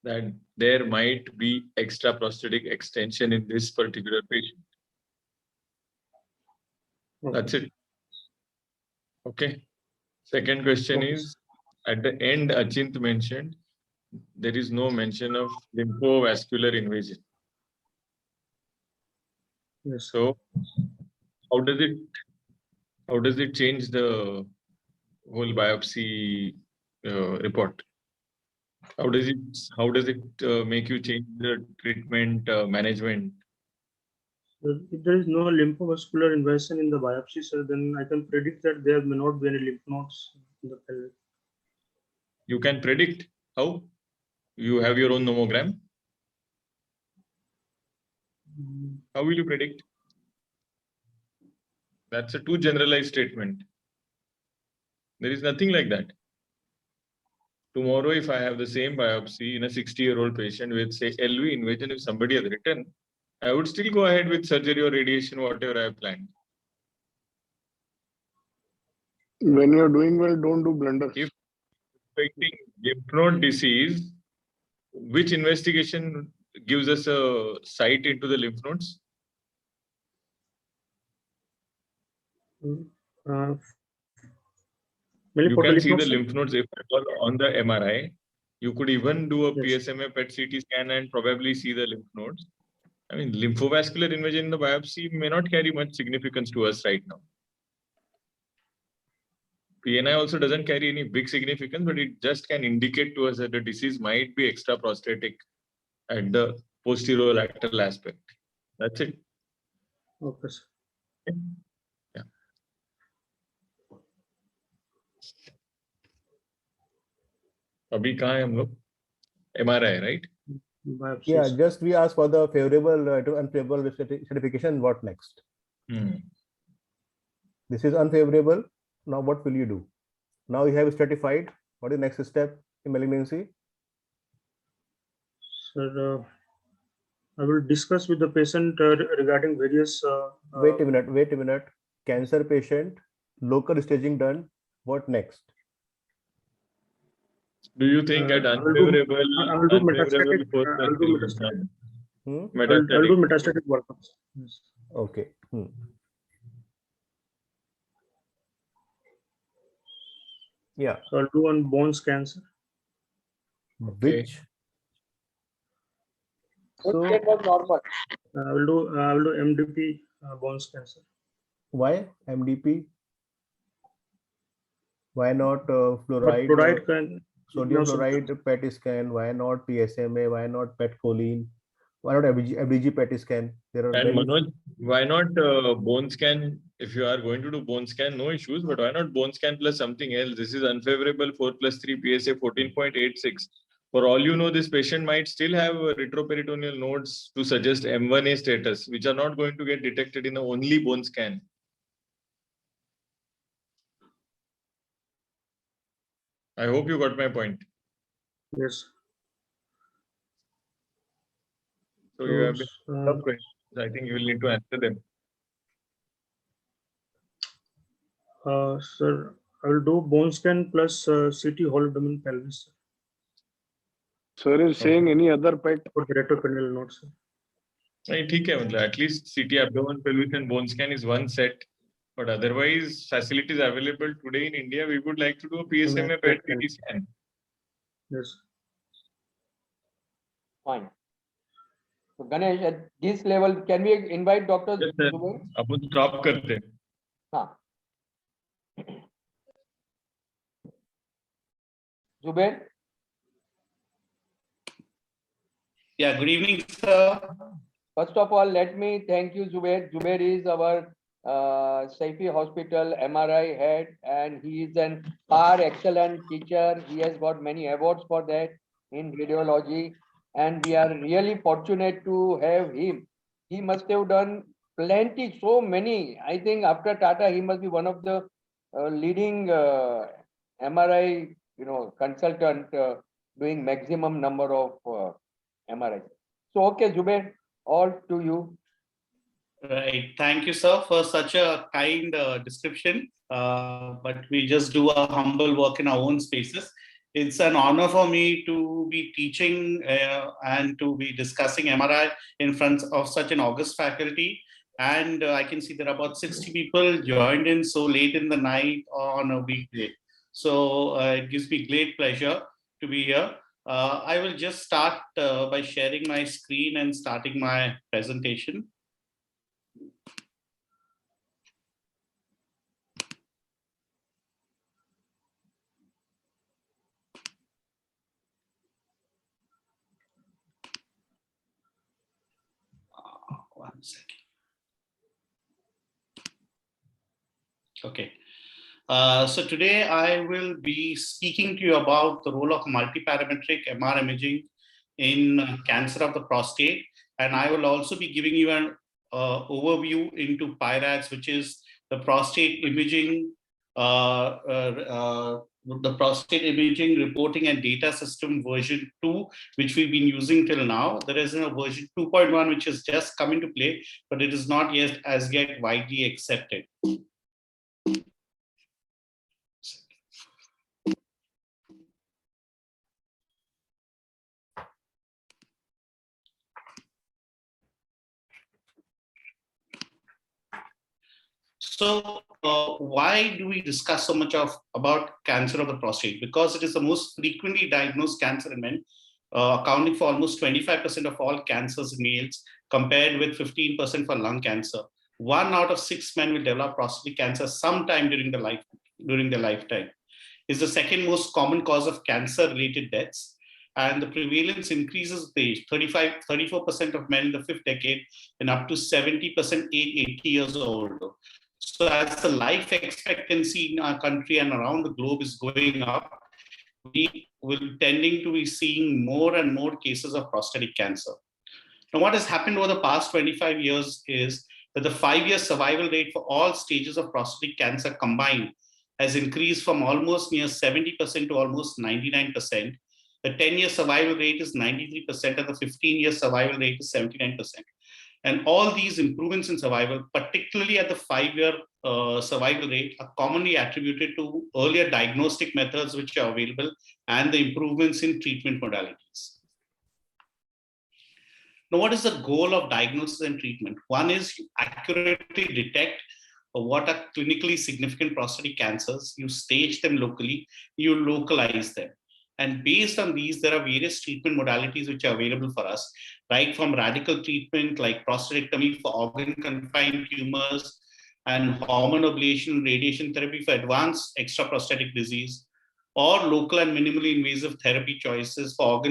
that there might be extra prostatic extension in this particular patient. That's it. Okay. Second question is, at the end, Achint mentioned there is no mention of lymphovascular invasion. Yes. So how does it change the whole biopsy report? How does it make you change the treatment management? So if there is no lymphovascular invasion in the biopsy, so then I can predict that there may not be any lymph nodes in the pelvis. You can predict how? You have your own nomogram. How will you predict? That's a too generalized statement. There is nothing like that. Tomorrow, if I have the same biopsy in a 60-year-old patient with, say, LV invasion, if somebody has written, I would still go ahead with surgery or radiation, whatever I have planned. When you're doing well, don't do blunders. If suspecting lymph node disease, which investigation gives us a sight into the lymph nodes? You can see the lymph nodes if at all on the MRI. You could even do a PSMA PET CT scan and probably see the lymph nodes. I mean, lymphovascular invasion in the biopsy may not carry much significance to us right now. PNI also doesn't carry any big significance, but it just can indicate to us that the disease might be extraprostatic at the posterior lateral aspect. That's it. Okay, sir. Yeah. Abhi kahan hai hum log? MRI, right? Biopsies. Yeah, just we ask for the favorable to unfavorable certification. What next? This is unfavorable. Now what will you do? Now you have stratified. What is the next step in malignancy? Sir, I will discuss with the patient regarding various. Wait a minute. Cancer patient, local staging done. What next? Do you think at unfavorable, I will do metastatic. I'll do metastatic workups. Yes. Okay. Yeah. So I'll do on bone cancer. Which? So was normal. I will do MDP bone cancer. Why MDP? Why not fluoride? Fluoride can. Sodium fluoride PET scan. Why not PSMA? Why not PET choline? Why not FDG PET scan? There are and many... Manoj, why not bone scan? If you are going to do bone scan, no issues. But why not bone scan plus something else? This is unfavorable 4+3 PSA 14.86. For all you know, this patient might still have retroperitoneal nodes to suggest M1A status, which are not going to get detected in the only bone scan. I hope you got my point. Yes. So you have been tough questions. I think you will need to answer them. Sir, I will do bone scan plus CT whole abdomen pelvis. Sir is saying any other PET for retroperitoneal nodes. नहीं ठीक है मतलब at least CT abdomen pelvis and bone scan is one set, but otherwise facilities available today in India, we would like to do a PSMA PET CT scan. Yes. Fine. So Ganesh, at this level, can we invite Dr. Yes, sir. Upon stop करते हैं. हाँ. Zuber. Yeah, good evening, sir. First of all, let me thank you, Zuber. Zuber is our Saifi Hospital MRI head, and he is an par excellent teacher. He has got many awards for that in radiology, and we are really fortunate to have him. He must have done plenty, so many. I think after Tata, he must be one of the leading MRI, consultant doing maximum number of MRI. So, okay, Zuber, all to you. Right. Thank you, sir, for such a kind description. But we just do our humble work in our own spaces. It's an honor for me to be teaching and to be discussing MRI in front of such an august faculty. And I can see there are about 60 people joined in so late in the night on a weekday. So it gives me great pleasure to be here. I will just start by sharing my screen and starting my presentation. One second. Okay. So today I will be speaking to you about the role of multiparametric MR imaging in cancer of the prostate. And I will also be giving you an overview into PIRADS, which is the prostate imaging, the prostate imaging reporting and data system version 2, which we've been using till now. There is a version 2.1, which has just come into play, but it is not yet as yet widely accepted. So why do we discuss so much about cancer of the prostate? Because it is the most frequently diagnosed cancer in men, accounting for almost 25% of all cancers in males, compared with 15% for lung cancer. 1 out of 6 men will develop prostate cancer sometime during their lifetime. It's the second most common cause of cancer-related deaths, and the prevalence increases with age. 34% of men in the 5th decade, and up to 70% age 80 years old. So as the life expectancy in our country and around the globe is going up, we will tending to be seeing more and more cases of prostatic cancer. Now, what has happened over the past 25 years is that the 5-year survival rate for all stages of prostatic cancer combined has increased from almost near 70% to almost 99%. The 10-year survival rate is 93%, and the 15-year survival rate is 79%. And all these improvements in survival, particularly at the 5-year survival rate, are commonly attributed to earlier diagnostic methods which are available and the improvements in treatment modalities. Now, what is the goal of diagnosis and treatment? One is to accurately detect what are clinically significant prostatic cancers. You stage them locally, you localize them. And based on these, there are various treatment modalities which are available for us, right from radical treatment like prostatectomy for organ-confined tumors and hormone ablation radiation therapy for advanced extraprostatic disease, or local and minimally invasive therapy choices for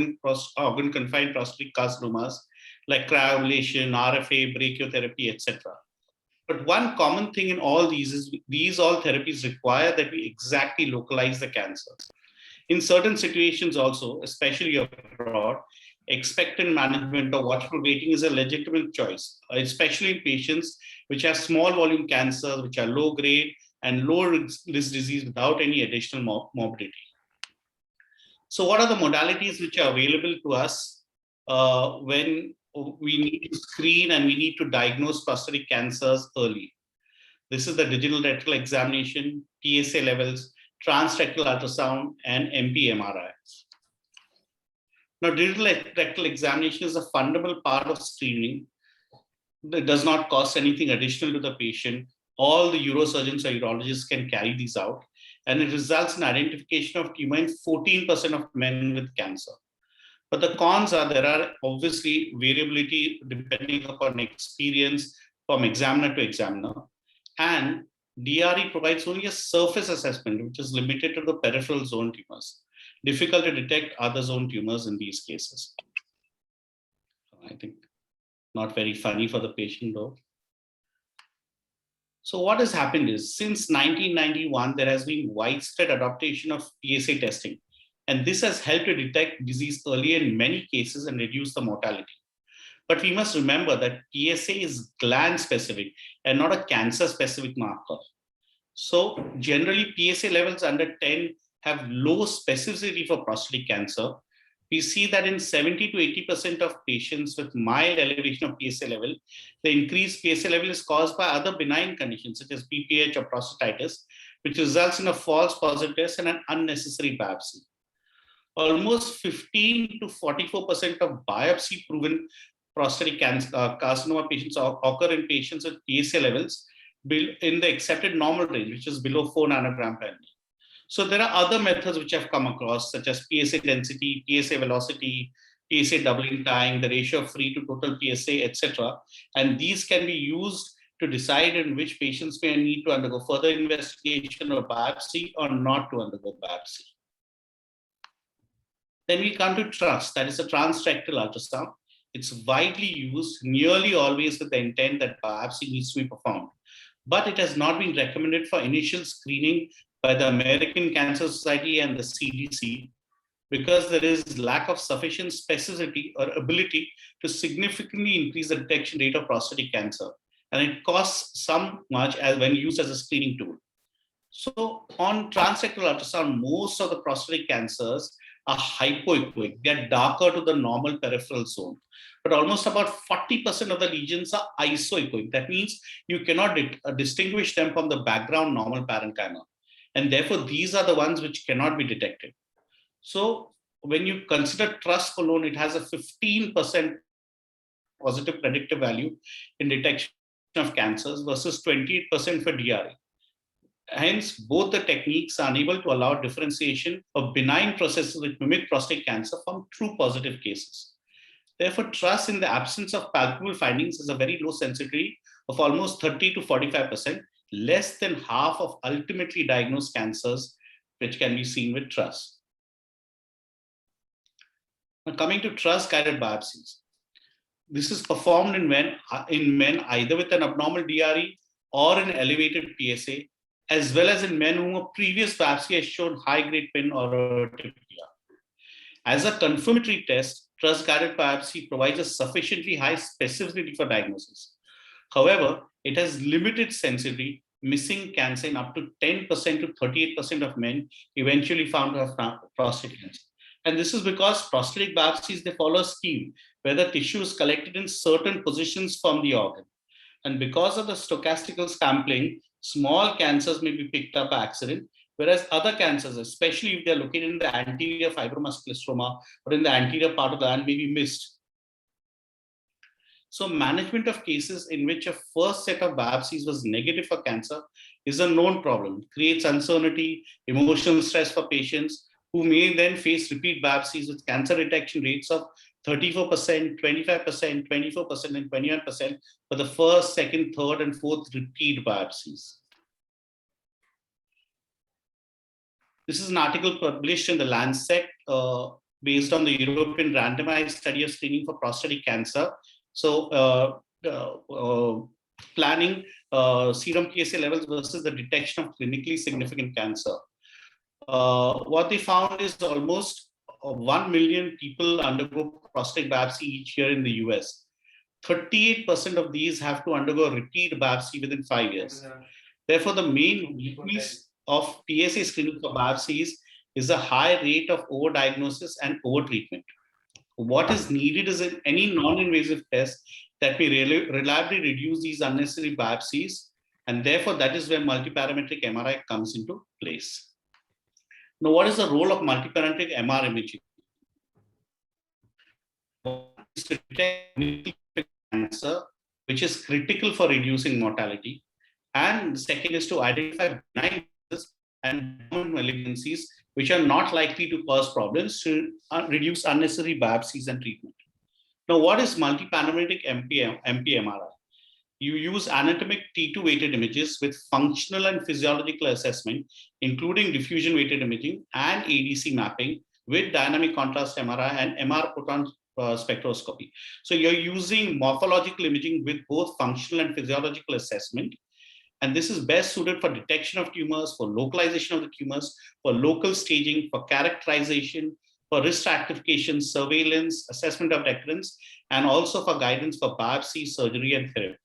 organ-confined prostatic carcinomas like cryoablation, RFA, brachytherapy, etc. But one common thing in all these is these all therapies require that we exactly localize the cancer. In certain situations also, especially abroad, expectant management or watchful waiting is a legitimate choice, especially in patients which have small volume cancers, which are low grade and low risk disease without any additional morbidity. So what are the modalities which are available to us when we need to screen and we need to diagnose prostatic cancers early? This is the digital rectal examination, PSA levels, transrectal ultrasound, and MP-MRI. Now, digital rectal examination is a fundamental part of screening. It does not cost anything additional to the patient. All the urosurgeons or urologists can carry these out, and it results in identification of tumor in 14% of men with cancer. But the cons are there are obviously variability depending upon experience from examiner to examiner, and DRE provides only a surface assessment, which is limited to the peripheral zone tumors. Difficult to detect other zone tumors in these cases. I think not very funny for the patient though. So what has happened is since 1991, there has been widespread adoption of PSA testing. And this has helped to detect disease early in many cases and reduce the mortality. But we must remember that PSA is gland specific and not a cancer specific marker. So generally PSA levels under 10 have low specificity for prostatic cancer. We see that in 70 to 80% of patients with mild elevation of PSA level, the increased PSA level is caused by other benign conditions such as BPH or prostatitis, which results in a false positive test and an unnecessary biopsy. Almost 15 to 44% of biopsy proven prostatic cancer, carcinoma patients occur in patients with PSA levels in the accepted normal range, which is below 4 nanogram per ml. So there are other methods which I've come across, such as PSA density, PSA velocity, PSA doubling time, the ratio of free to total PSA, etc. And these can be used to decide in which patients may need to undergo further investigation or biopsy or not to undergo biopsy. Then we come to TRUS, that is a transrectal ultrasound. It's widely used, nearly always with the intent that biopsy needs to be performed. But it has not been recommended for initial screening by the American Cancer Society and the CDC because there is lack of sufficient specificity or ability to significantly increase the detection rate of prostatic cancer. And it costs some much as when used as a screening tool. So on transrectal ultrasound, most of the prostatic cancers are hypoechoic. They're darker to the normal peripheral zone. But almost about 40% of the lesions are isoechoic. That means you cannot distinguish them from the background normal parenchyma. And therefore, these are the ones which cannot be detected. So when you consider TRUS alone, it has a 15% positive predictive value in detection of cancers versus 28% for DRE. Hence, both the techniques are unable to allow differentiation of benign processes which mimic prostate cancer from true positive cases. Therefore, TRUS in the absence of palpable findings is a very low sensitivity of almost 30 to 45%, less than half of ultimately diagnosed cancers which can be seen with TRUS. Now coming to TRUS-guided biopsies. This is performed in men either with an abnormal DRE or an elevated PSA, as well as in men whom a previous biopsy has shown high-grade PIN or urticaria. As a confirmatory test, TRUS-guided biopsy provides a sufficiently high specificity for diagnosis. However, it has limited sensitivity, missing cancer in up to 10% to 38% of men eventually found to have prostate cancer. And this is because prostatic biopsies, they follow a scheme where the tissue is collected in certain positions from the organ. And because of the stochastical sampling, small cancers may be picked up by accident, whereas other cancers, especially if they're located in the anterior fibromuscular stroma or in the anterior part of the gland, may be missed. So management of cases in which a first set of biopsies was negative for cancer is a known problem. It creates uncertainty, emotional stress for patients who may then face repeat biopsies with cancer detection rates of 34%, 25%, 24%, and 21% for the first, second, third, and fourth repeat biopsies. This is an article published in the Lancet based on the European randomized study of screening for prostatic cancer. So planning serum PSA levels versus the detection of clinically significant cancer. What they found is almost 1 million people undergo prostate biopsy each year in the US. 38% of these have to undergo a repeat biopsy within 5 years. Therefore, the main weakness of PSA screening for biopsies is a high rate of overdiagnosis and overtreatment. What is needed is any non-invasive test that may reliably reduce these unnecessary biopsies, and therefore that is where multiparametric MRI comes into place. Now, what is the role of multiparametric MR imaging? It's to detect cancer, which is critical for reducing mortality, and the second is to identify benign cancers and malignancies which are not likely to cause problems to reduce unnecessary biopsies and treatment. Now, what is multiparametric MP-MRI? You use anatomic T2 weighted images with functional and physiological assessment, including diffusion weighted imaging and ADC mapping with dynamic contrast MRI and MR proton spectroscopy. So you're using morphological imaging with both functional and physiological assessment. And this is best suited for detection of tumors, for localization of the tumors, for local staging, for characterization, for risk stratification, surveillance, assessment of recurrence, and also for guidance for biopsy, surgery, and therapy.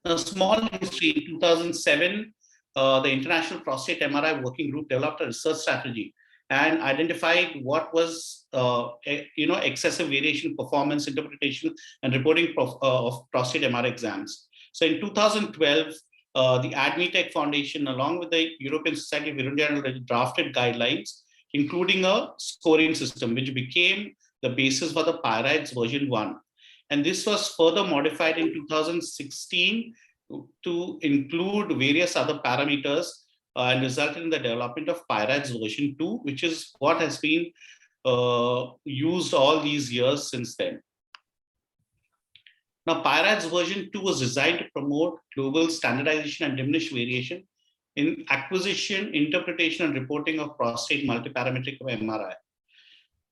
A small history. In 2007, the International Prostate MRI Working Group developed a research strategy and identified what was excessive variation, performance, interpretation, and reporting of prostate MRI exams. So in 2012, the ADMITEC Foundation, along with the European Society of Urology, drafted guidelines, including a scoring system, which became the basis for the PIRIDES version 1. And this was further modified in 2016 to include various other parameters and resulted in the development of PIRADS version 2, which is what has been used all these years since then. Now, PIRADS version 2 was designed to promote global standardization and diminish variation in acquisition, interpretation, and reporting of prostate multiparametric MRI.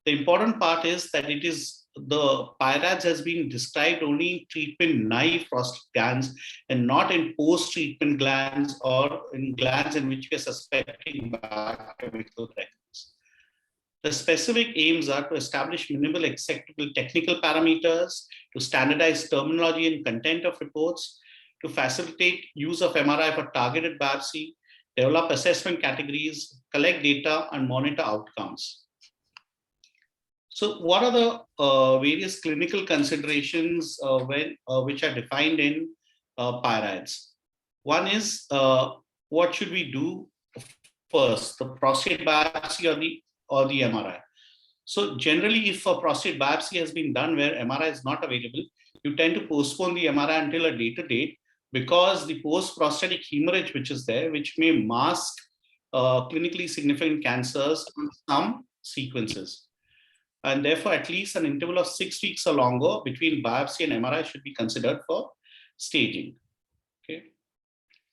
The important part is that it is the PIRADS has been described only in treatment-naive prostate glands and not in post-treatment glands or in glands in which we are suspecting biochemical recurrence. The specific aims are to establish minimal acceptable technical parameters, to standardize terminology and content of reports, to facilitate use of MRI for targeted biopsy, develop assessment categories, collect data, and monitor outcomes. So what are the various clinical considerations which are defined in PIRADS? One is, what should we do first, the prostate biopsy or the MRI? So generally, if a prostate biopsy has been done where MRI is not available, you tend to postpone the MRI until a later date, because the post-prostatic hemorrhage which is there, which may mask clinically significant cancers on some sequences. And therefore, at least an interval of 6 weeks or longer between biopsy and MRI should be considered for staging. Okay.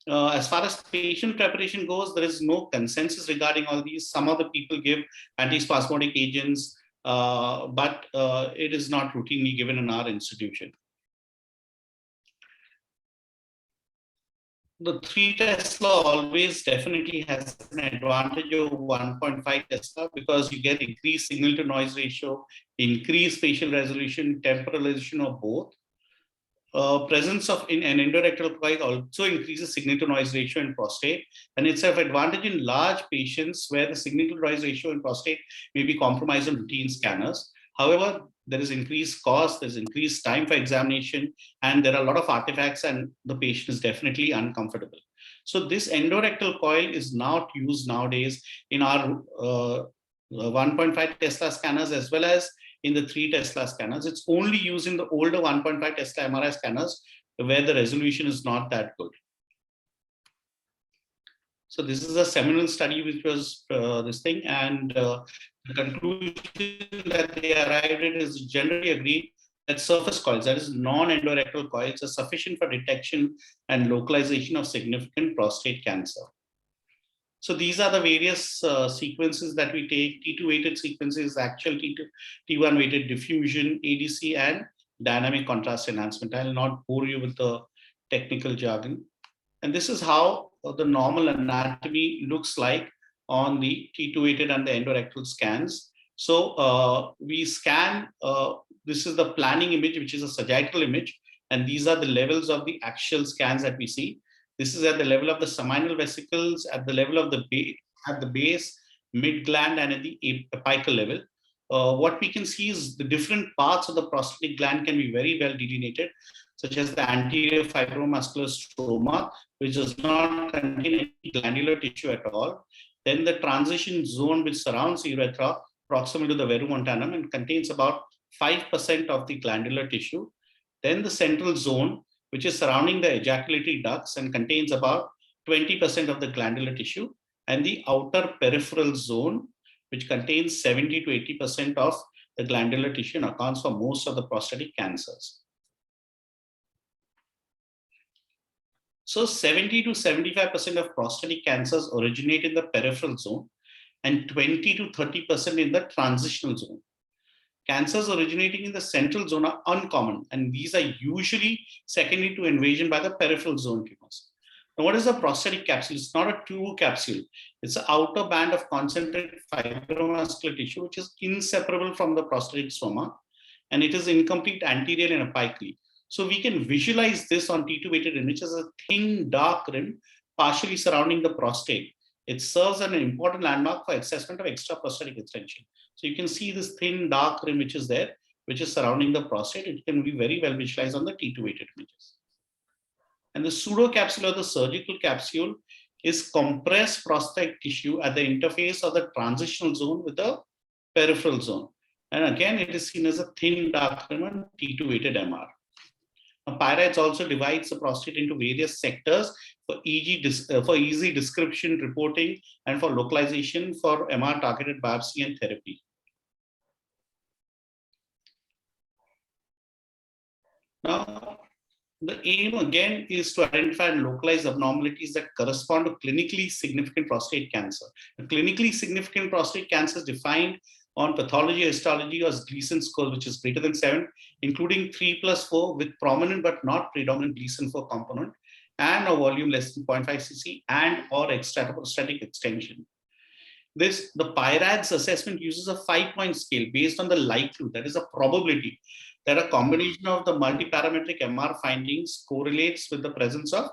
As far as patient preparation goes, there is no consensus regarding all these. Some of the people give antispasmodic agents, but it is not routinely given in our institution. The 3 Tesla always definitely has an advantage of 1.5 Tesla because you get increased signal to noise ratio, increased spatial resolution, temporalization of both. Presence of an endorectal coil also increases signal to noise ratio in prostate, and it's of advantage in large patients where the signal to noise ratio in prostate may be compromised on routine scanners. However, there is increased cost, there's increased time for examination, and there are a lot of artifacts, and the patient is definitely uncomfortable. So this endorectal coil is not used nowadays in our 1.5 Tesla scanners as well as in the 3 Tesla scanners. It's only used in the older 1.5 Tesla MRI scanners where the resolution is not that good. So this is a seminal study which was this thing, and the conclusion that they arrived at is generally agreed that surface coils, that is non-endorectal coils, are sufficient for detection and localization of significant prostate cancer. So these are the various sequences that we take: T2 weighted sequences, actual T1 weighted diffusion, ADC, and dynamic contrast enhancement. I will not bore you with the technical jargon. And this is how the normal anatomy looks like on the T2 weighted and the endorectal scans. So we scan, this is the planning image, which is a sagittal image, and these are the levels of the axial scans that we see. This is at the level of the seminal vesicles, at the level of the base, mid-gland, and at the apical level. What we can see is the different parts of the prostatic gland can be very well delineated, such as the anterior fibromuscular stroma, which does not contain any glandular tissue at all. Then the transition zone, which surrounds the urethra proximal to the verumontanum and contains about 5% of the glandular tissue. Then the central zone, which is surrounding the ejaculatory ducts and contains about 20% of the glandular tissue. And the outer peripheral zone, which contains 70 to 80% of the glandular tissue and accounts for most of the prostatic cancers. So 70 to 75% of prostatic cancers originate in the peripheral zone and 20 to 30% in the transitional zone. Cancers originating in the central zone are uncommon, and these are usually secondary to invasion by the peripheral zone tumors. Now, what is a prostatic capsule? It's not a true capsule. It's an outer band of concentrated fibromuscular tissue, which is inseparable from the prostatic stroma, and it is incomplete anterior and apically. So we can visualize this on T2 weighted image as a thin, dark rim partially surrounding the prostate. It serves as an important landmark for assessment of extraprostatic extension. So you can see this thin, dark rim which is there, which is surrounding the prostate. It can be very well visualized on the T2 weighted images. And the pseudocapsule or the surgical capsule is compressed prostatic tissue at the interface of the transitional zone with the peripheral zone. And again, it is seen as a thin, dark rim on T2 weighted MR. PIRADS also divides the prostate into various sectors for easy description, reporting, and for localization for MR targeted biopsy and therapy. Now, the aim again is to identify and localize abnormalities that correspond to clinically significant prostate cancer. The clinically significant prostate cancer is defined on pathology or histology or Gleason score, which is greater than 7, including 3+4 with prominent but not predominant Gleason 4 component, and a volume less than 0.5 cc and or extraprostatic extension. The PIRADS assessment uses a 5-point scale based on the likelihood, that is a probability, that a combination of the multi-parametric MR findings correlates with the presence of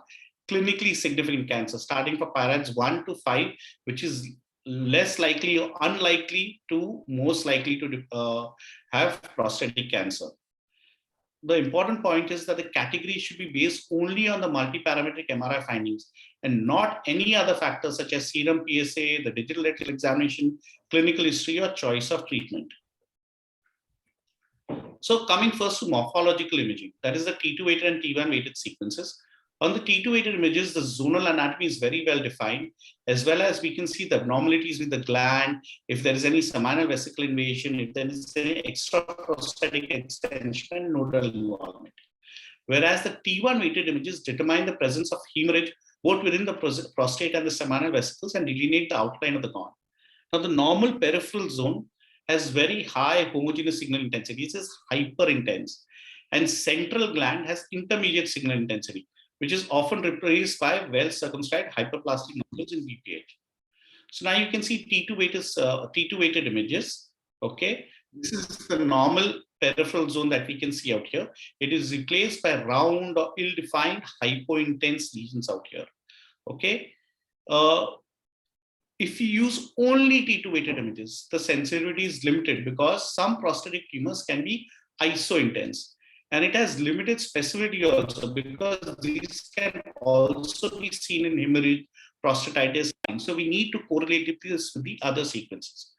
clinically significant cancer, starting for PIRADS 1 to 5, which is less likely or unlikely to most likely to have prostatic cancer. The important point is that the category should be based only on the multi-parametric MRI findings and not any other factors such as serum PSA, the digital rectal examination, clinical history, or choice of treatment. So coming first to morphological imaging, that is the T2 weighted and T1 weighted sequences. On the T2 weighted images, the zonal anatomy is very well defined, as well as we can see the abnormalities with the gland, if there is any seminal vesicle invasion, if there is any extraprostatic extension and nodal involvement. Whereas the T1 weighted images determine the presence of hemorrhage both within the prostate and the seminal vesicles and delineate the outline of the gland. Now, the normal peripheral zone has very high homogeneous signal intensity. It is hyper intense, and central gland has intermediate signal intensity, which is often replaced by well circumscribed hyperplastic nodules in BPH. So now you can see T2 weighted images. Okay, this is the normal peripheral zone that we can see out here. It is replaced by round or ill-defined hypointense lesions out here. Okay. If you use only T2 weighted images, the sensitivity is limited because some prostatic tumors can be iso-intense. And it has limited specificity also because these can also be seen in hemorrhage, prostatitis. So we need to correlate this with the other sequences.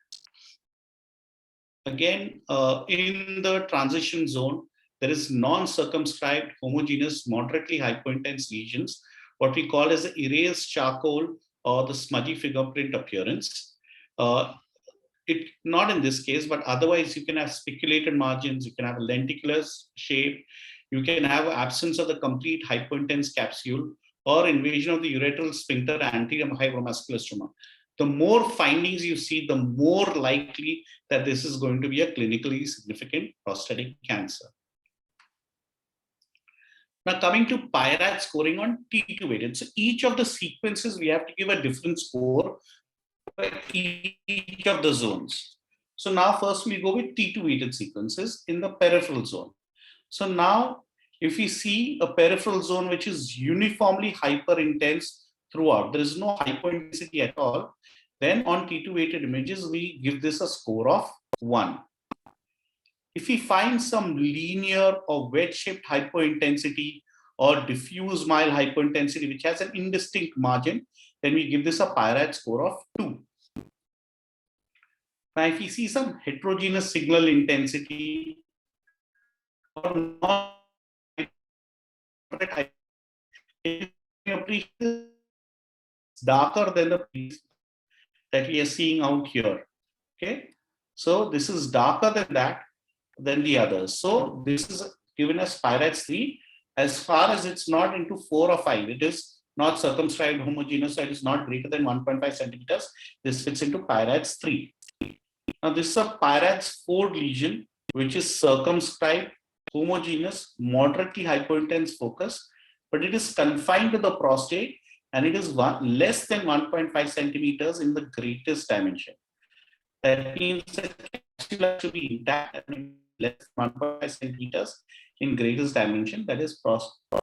Again, in the transition zone, there is non-circumscribed, homogeneous, moderately hypointense lesions, what we call as the erased charcoal or the smudgy fingerprint appearance. Not in this case, but otherwise you can have spiculated margins, you can have a lenticular shape, you can have absence of the complete hypointense capsule or invasion of the ureteral sphincter anterior hypermuscular stroma. The more findings you see, the more likely that this is going to be a clinically significant prostatic cancer. Now coming to PIRAD scoring on T2 weighted. So each of the sequences we have to give a different score for each of the zones. So now first we go with T2 weighted sequences in the peripheral zone. So now if we see a peripheral zone which is uniformly hyper intense throughout, there is no hypointensity at all, then on T2 weighted images we give this a score of 1. If we find some linear or wedge-shaped hypointensity or diffuse mild hypointensity which has an indistinct margin, then we give this a PIRAD score of 2. Now, if we see some heterogeneous signal intensity or not, darker than the piece that we are seeing out here. Okay, so this is darker than the others. So this is given as PIRAD 3. As far as it's not into 4 or 5, it is not circumscribed homogeneous, so it is not greater than 1.5 centimeters. This fits into PIRAD 3. Now this is a PIRAD 4 lesion, which is circumscribed, homogeneous, moderately hypointense focus, but it is confined to the prostate and it is less than 1.5 centimeters in the greatest dimension. That means that capsule should be intact and less than 1.5 centimeters in greatest dimension, that is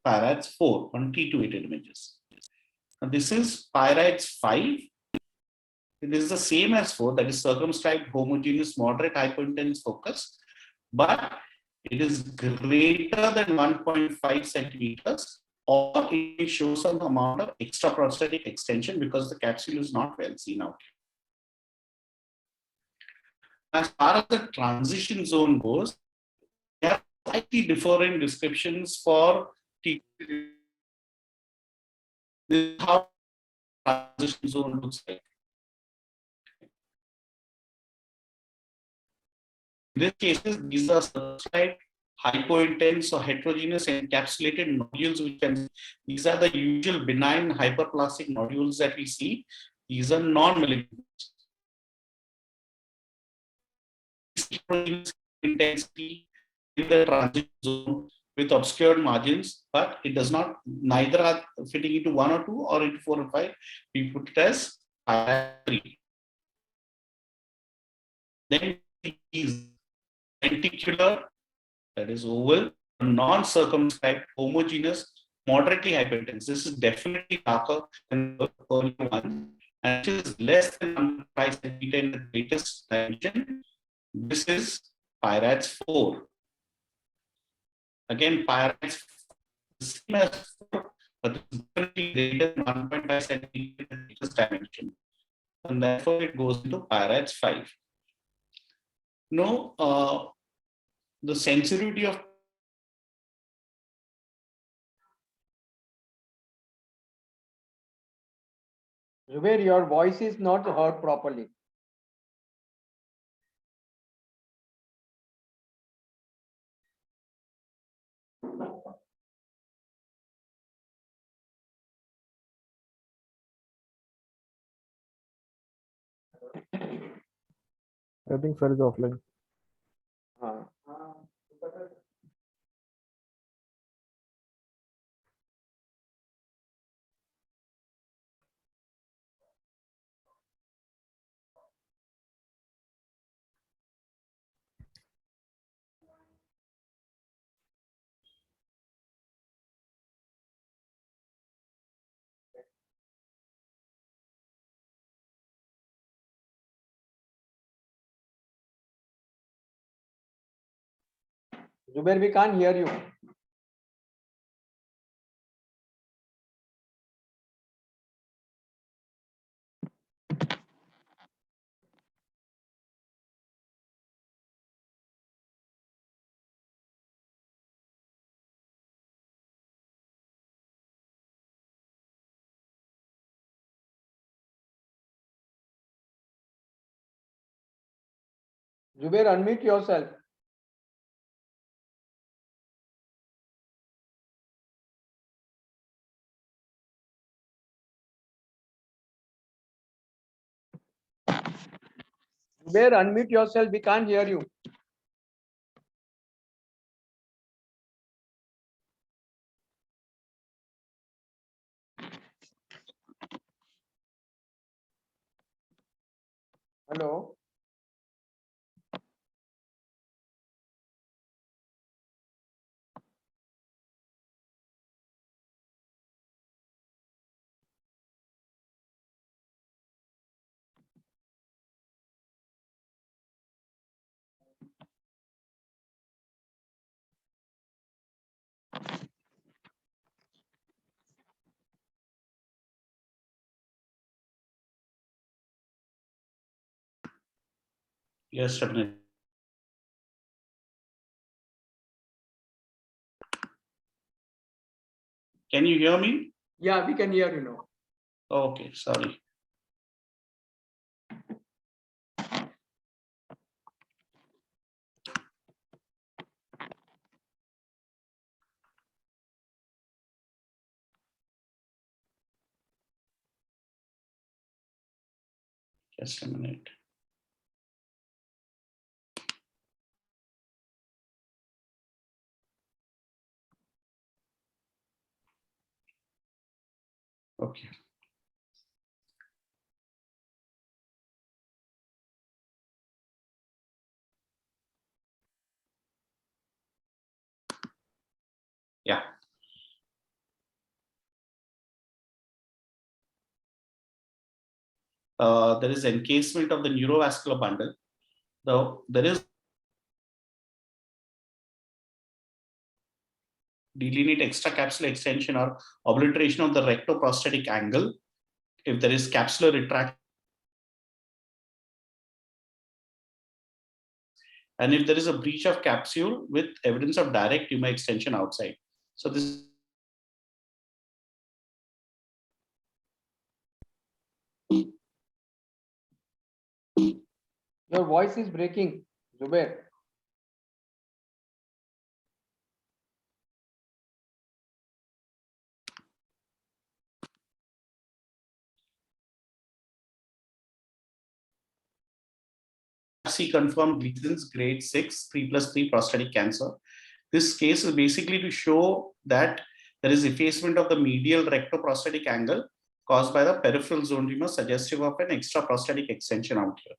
PIRAD 4 on T2 weighted images. Now this is PIRAD 5. It is the same as 4, that is circumscribed, homogeneous, moderate hypointense focus, but it is greater than 1.5 centimeters, or it shows some amount of extraprostatic extension because the capsule is not well seen out. As far as the transition zone goes, we have slightly different descriptions for T. This is how transition zone looks like. In this case, these are substrate, hypointense or heterogeneous encapsulated nodules, these are the usual benign hyperplastic nodules that we see. These are non-malignant. Intensity in the transition zone with obscured margins, but it does not, neither are fitting into 1 or 2 or into 4 or 5. We put it as 3. Then is lenticular, that is oval, non-circumscribed, homogeneous, moderately hypertense. This is definitely darker than the earlier one, and it is less than 5 cm in the greatest dimension. This is PIRADS 4. Again, PIRADS same as 4, but it is definitely greater than 1.5 cm in the greatest dimension, and therefore it goes into PIRADS 5. No, the sensitivity of Zuber, your voice is not heard properly. I think sir is offline. Zuber, we can't hear you. Zuber, unmute yourself. Zuber, unmute yourself. We can't hear you. Hello. yes, definitely. Can you hear me? Yeah, we can hear you now. Okay, sorry. Just a minute. Okay. Yeah. There is encasement of the neurovascular bundle. Though there is delineate extracapsular extension or obliteration of the rectoprostatic angle. If there is capsular retraction and if there is a breach of capsule with evidence of direct tumor extension outside. So this. Your voice is breaking, Zuber. Biopsy confirmed lesions grade 6, 3+3 prostatic cancer. This case is basically to show that there is effacement of the medial rectoprostatic angle caused by the peripheral zone tumor, suggestive of an extraprostatic extension out here.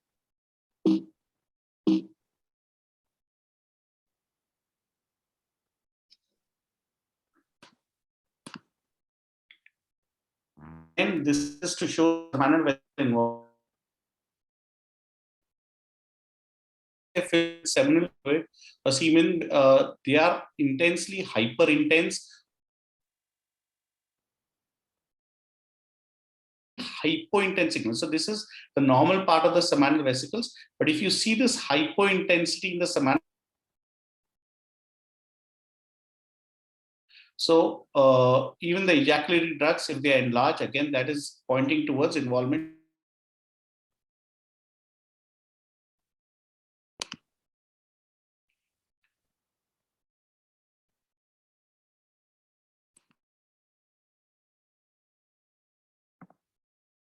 And this is to show the manner where involved. Seminal fluid or semen, they are intensely hyper intense, hypointense signal. So this is the normal part of the seminal vesicles. But if you see this hypointensity in the seminal, so even the ejaculatory ducts, if they are enlarged, again, that is pointing towards involvement.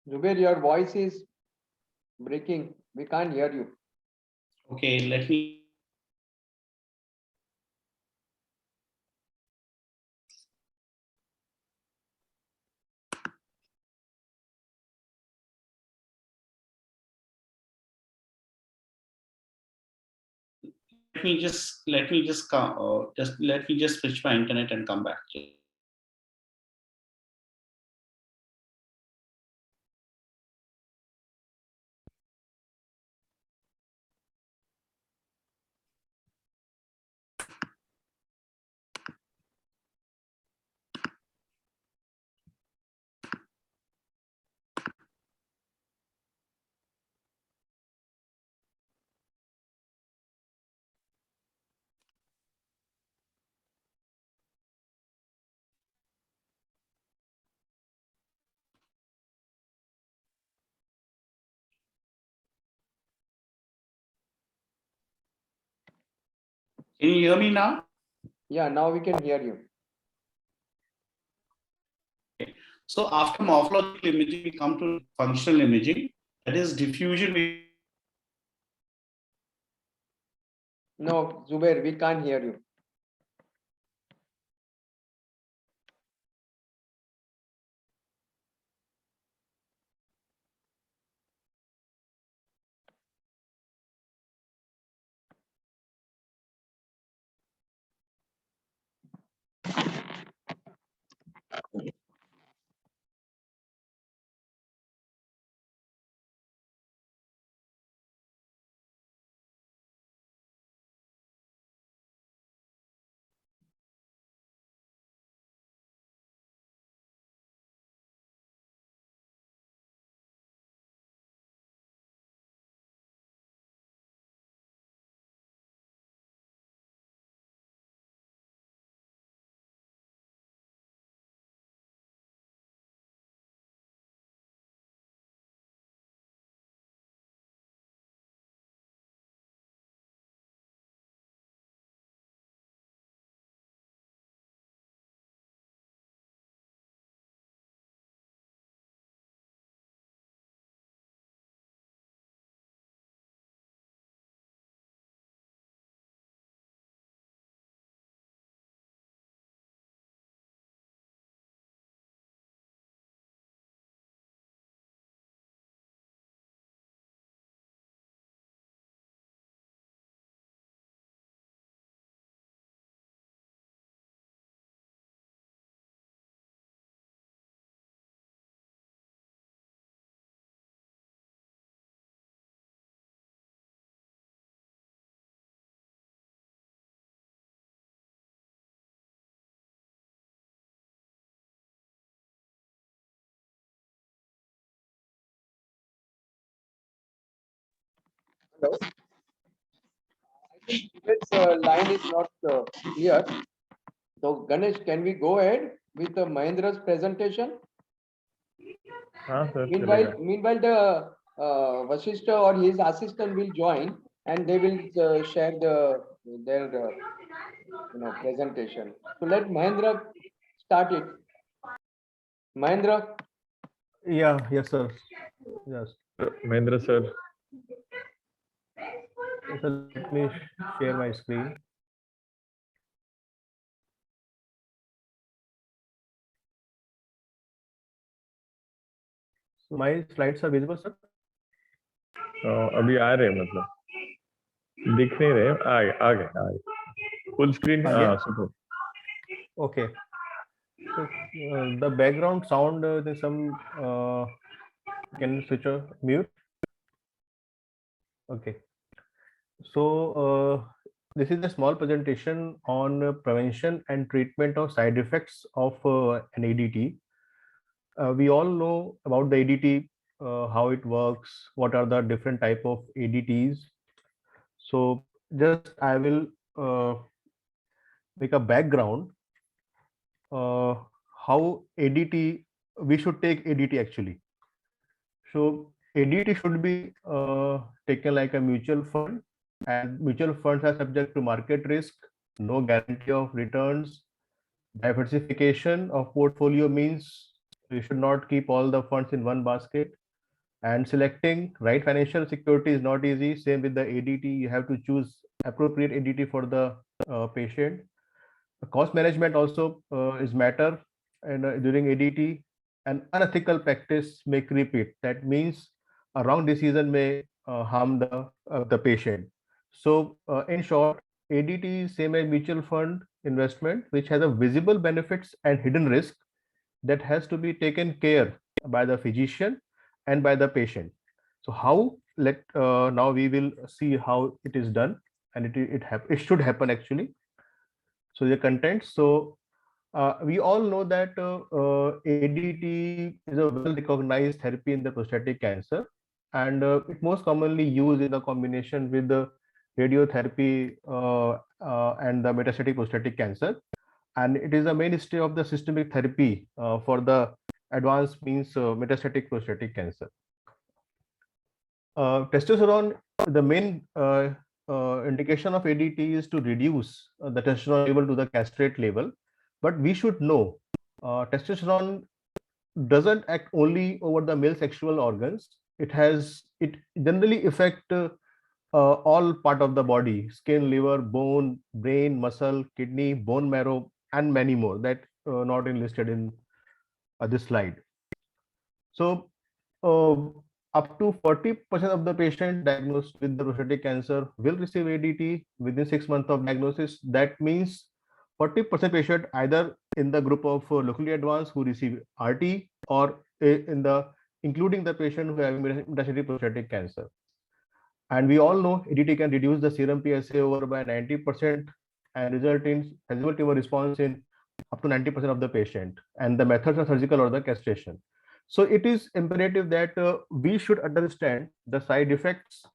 Zuber, your voice is breaking. We can't hear you. Okay, let me. Let me just switch my internet and come back. Can you hear me now? Yeah, now we can hear you. Okay. So after morphological imaging, we come to functional imaging. That is diffusion. No, Zuber, we can't hear you. Hello. This line is not clear. So Ganesh, can we go ahead with Mahendra's presentation? sir, Meanwhile, the Vashishtha or his assistant will join, and they will share their presentation. So let Mahendra start it. Mahendra. Yeah, yes, sir. Yes. Mahendra sir. So let me share my screen. So my slides are visible, sir? अभी आ रहे हैं, मतलब दिख नहीं रहे, आ गए full screen. super. Okay. So the background sound, there's some can you switch off mute? Okay. So this is a small presentation on prevention and treatment of side effects of an ADT. We all know about the ADT, how it works, what are the different type of ADTs. So just I will make a background how ADT, we should take ADT actually. So ADT should be taken like a mutual fund, and mutual funds are subject to market risk, no guarantee of returns. Diversification of portfolio means you should not keep all the funds in one basket. And selecting right financial security is not easy. Same with the ADT, you have to choose appropriate ADT for the patient. Cost management also is matter, and during ADT, an unethical practice may creep it. That means a wrong decision may harm the patient. So in short, ADT is same as mutual fund investment, which has a visible benefits and hidden risk that has to be taken care by the physician and by the patient. So how now we will see how it is done, and it should happen actually. So the content. So we all know that ADT is a well-recognized therapy in the prostatic cancer, and it most commonly used in the combination with the radiotherapy and the metastatic prostatic cancer. And it is a mainstay of the systemic therapy for the advanced means metastatic prostatic cancer. Testosterone, the main indication of ADT is to reduce the testosterone level to the castrate level. But we should know testosterone doesn't act only over the male sexual organs. It generally affect all part of the body: skin, liver, bone, brain, muscle, kidney, bone marrow, and many more that not listed in this slide. So up to 40% of the patient diagnosed with the prostatic cancer will receive ADT within 6 months of diagnosis. That means 40% patient either in the group of locally advanced who receive RT, or in the including the patient who have metastatic prostatic cancer. And we all know ADT can reduce the serum PSA over by 90% and result in visible tumor response in up to 90% of the patient. And the methods are surgical or the castration. So it is imperative that we should understand the side effects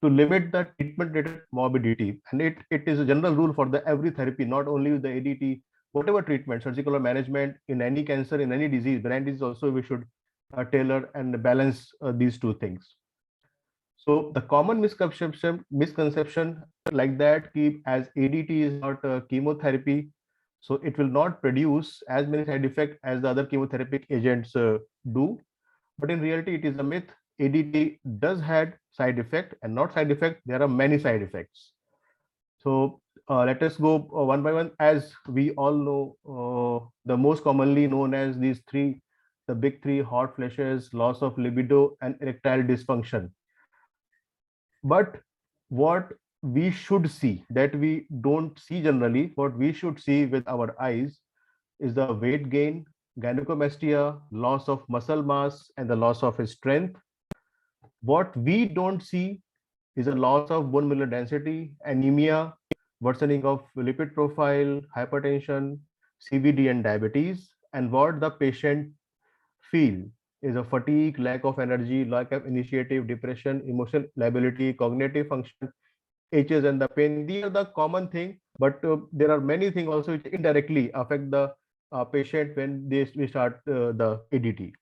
to limit the treatment-related morbidity. And it is a general rule for the every therapy, not only with the ADT, whatever treatment, surgical or management in any cancer, in any disease, benign disease also, we should tailor and balance these two things. So the common misconception like that, as ADT is not chemotherapy, so it will not produce as many side effects as the other chemotherapeutic agents do. But in reality, it is a myth. ADT does have side effect, and not side effect, there are many side effects. So let us go one by one. As we all know, the most commonly known as the big three: hot flashes, loss of libido, and erectile dysfunction. But what we should see, that we don't see generally, what we should see with our eyes is the weight gain, gynecomastia, loss of muscle mass, and the loss of strength. What we don't see is a loss of bone mineral density, anemia, worsening of lipid profile, hypertension, CVD, and diabetes. And what the patient feel is a fatigue, lack of energy, lack of initiative, depression, emotional lability, cognitive function, itches and the pain. These are the common thing, but there are many things also which indirectly affect the patient when we start the ADT.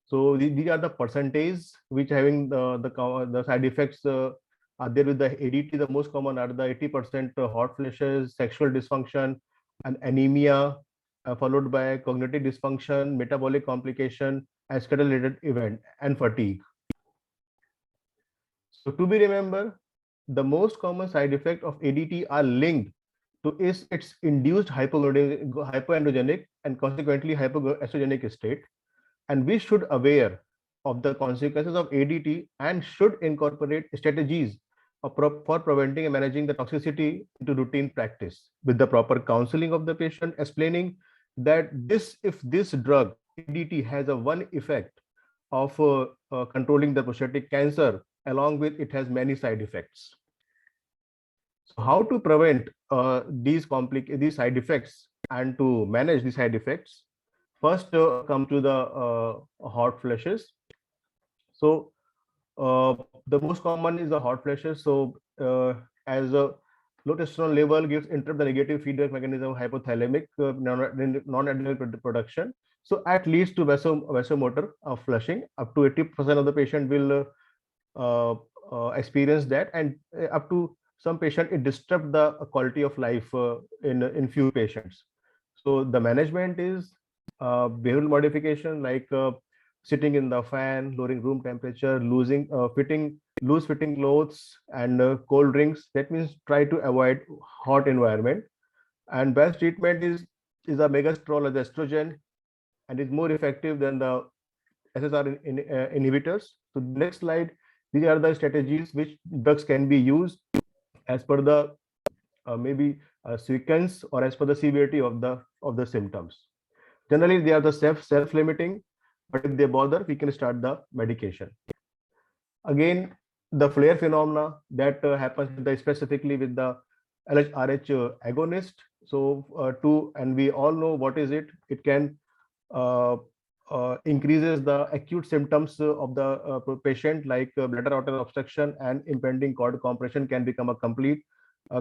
So these are the percentage which having the side effects are there with the ADT. The most common are the 80% hot flashes, sexual dysfunction, and anemia, followed by cognitive dysfunction, metabolic complication, escalated event, and fatigue. So to be remembered, the most common side effect of ADT are linked to its induced hypoandrogenic and consequently hypoestrogenic state. And we should aware of the consequences of ADT and should incorporate strategies for preventing and managing the toxicity into routine practice with the proper counseling of the patient, explaining that if this drug ADT has a one effect of controlling the prostatic cancer, along with it has many side effects. So how to prevent these side effects and to manage the side effects? First, come to the hot flashes. So the most common is the hot flashes. So as a low testosterone level gives interrupt the negative feedback mechanism of hypothalamic non-adrenal production. So at least to vasomotor flushing, up to 80% of the patient will experience that, and up to some patient it disrupts the quality of life in few patients. So the management is behavioral modification like sitting in the fan, lowering room temperature, loose fitting clothes, and cold drinks. That means try to avoid hot environment. And best treatment is a megastrol as estrogen, and is more effective than the SSR inhibitors. So next slide, these are the strategies which drugs can be used as per the maybe sequence or as per the severity of the symptoms. Generally, they are the self-limiting, but if they bother, we can start the medication. Again, the flare phenomena that happens specifically with the LHRH agonist. So and we all know what is it. It can increases the acute symptoms of the patient like bladder artery obstruction and impending cord compression can become a complete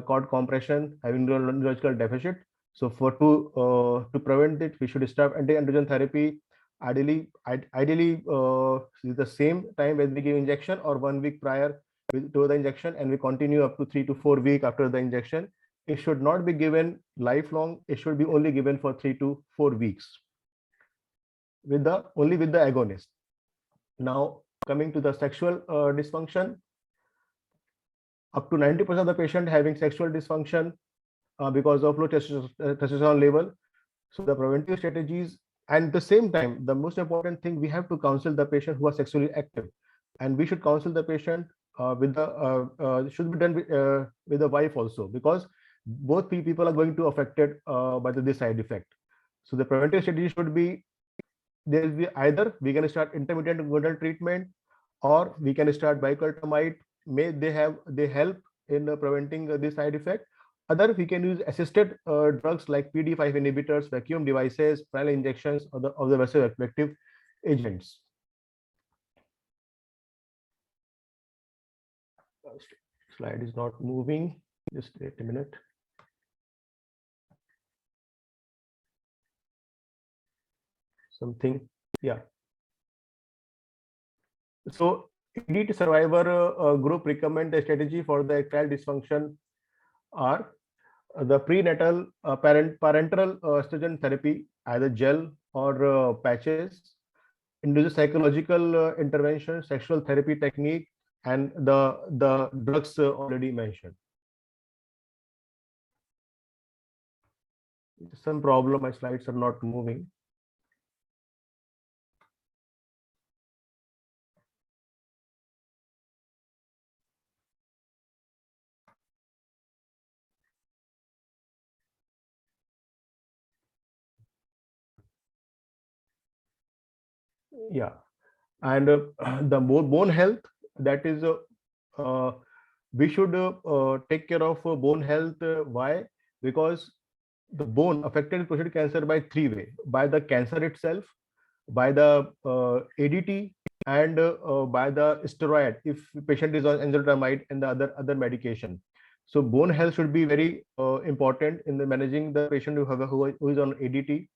cord compression having neurological deficit. So to prevent it, we should start anti-androgen therapy. Ideally the same time when we give injection or 1 week prior to the injection, and we continue up to 3 to 4 weeks after the injection. It should not be given lifelong. It should be only given for 3 to 4 weeks only with the agonist. Now coming to the sexual dysfunction, up to 90% of the patient having sexual dysfunction because of low testosterone level. So the preventive strategies, and at the same time, the most important thing, we have to counsel the patient who are sexually active, and we should counsel the patient should be done with the wife also, because both people are going to affected by this side effect. So the preventive strategy should be, there will be either we can start intermittent hormonal treatment or we can start bicultamide. They help in preventing this side effect. Other, we can use assisted drugs like PD5 inhibitors, vacuum devices, penile injections of the vasoactive agents. Slide is not moving. Just wait a minute. Something, yeah. So ADT survivor group recommend a strategy for the erectile dysfunction are the prenatal parenteral estrogen therapy, either gel or patches, induces psychological intervention, sexual therapy technique, and the drugs already mentioned. Some problem, my slides are not moving. Yeah, and the bone health, that is we should take care of bone health. Why? Because the bone affected prostate cancer by 3 ways: by the cancer itself, by the ADT, and by the steroid if patient is on enzalutamide and the other medication. So bone health should be very important in the managing the patient who is on ADT.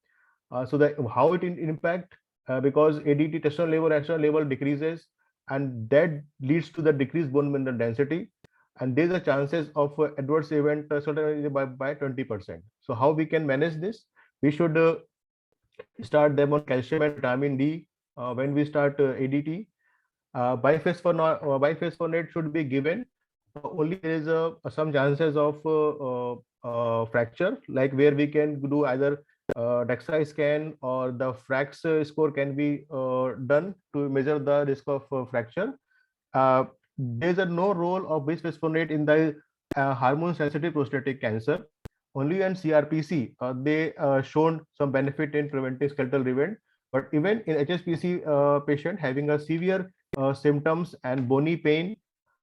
So that how it impact because ADT testosterone level decreases, and that leads to the decreased bone mineral density, and there's a chances of adverse event by 20%. So how we can manage this? We should start them on calcium and vitamin D when we start ADT. Biphosphonate should be given only there is some chances of fracture, like where we can do either DEXA scan or the FRAX score can be done to measure the risk of fracture. There's no role of bisphosphonate in the hormone sensitive prostatic cancer. Only in CRPC they shown some benefit in preventing skeletal event, but even in HSPC patient having a severe symptoms and bony pain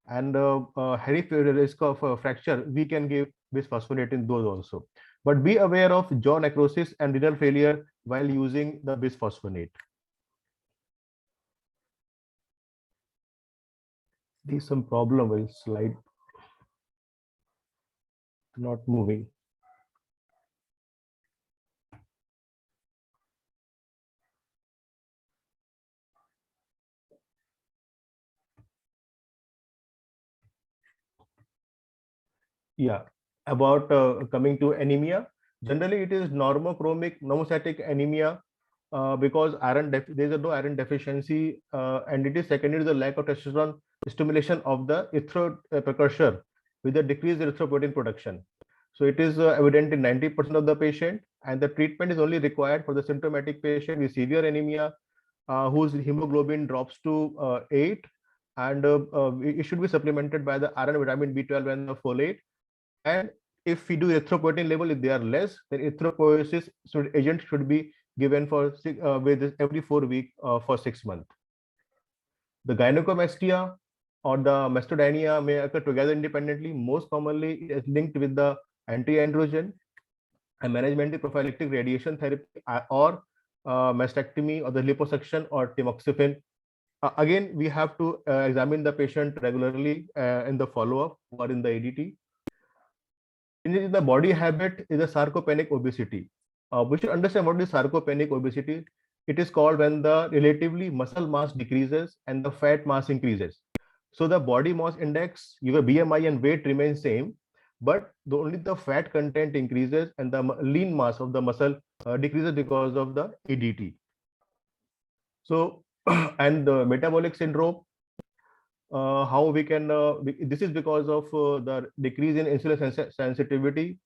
and high risk of fracture, we can give bisphosphonate in those also. But be aware of jaw necrosis and renal failure while using the bisphosphonate. There's some problem with slide not moving. Yeah, about coming to anemia, generally it is normochromic normocytic anemia because there is no iron deficiency, and it is secondary to the lack of testosterone stimulation of the precursor with a decreased erythropoietin production. So it is evident in 90% of the patient, and the treatment is only required for the symptomatic patient with severe anemia whose hemoglobin drops to 8, and it should be supplemented by the iron, vitamin B12 and the folate. And if we do erythropoietin level, if they are less, then erythropoiesis agent should be given for with every 4 weeks for 6 months. The gynecomastia or the mastodynia may occur together independently. Most commonly, it is linked with the anti-androgen and management prophylactic radiation therapy or mastectomy or the liposuction or tamoxifen. Again, we have to examine the patient regularly in the follow-up or in the ADT. In the body habit is a sarcopenic obesity. We should understand what is sarcopenic obesity. It is called when the relatively muscle mass decreases and the fat mass increases. So the body mass index, your BMI and weight remain same, but only the fat content increases and the lean mass of the muscle decreases because of the ADT. So, and the metabolic syndrome, how we can, this is because of the decrease in insulin sensitivity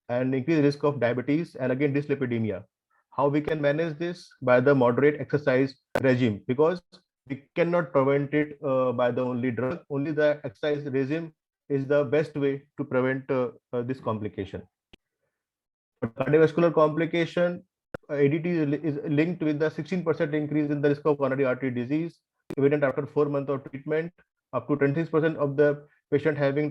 and increased risk of diabetes and again dyslipidemia. How we can manage this? By the moderate exercise regime, because we cannot prevent it by the only drug. Only the exercise regime is the best way to prevent this complication. Cardiovascular complication, ADT is linked with the 16% increase in the risk of coronary artery disease, evident after 4 months of treatment, up to 26% of the patient having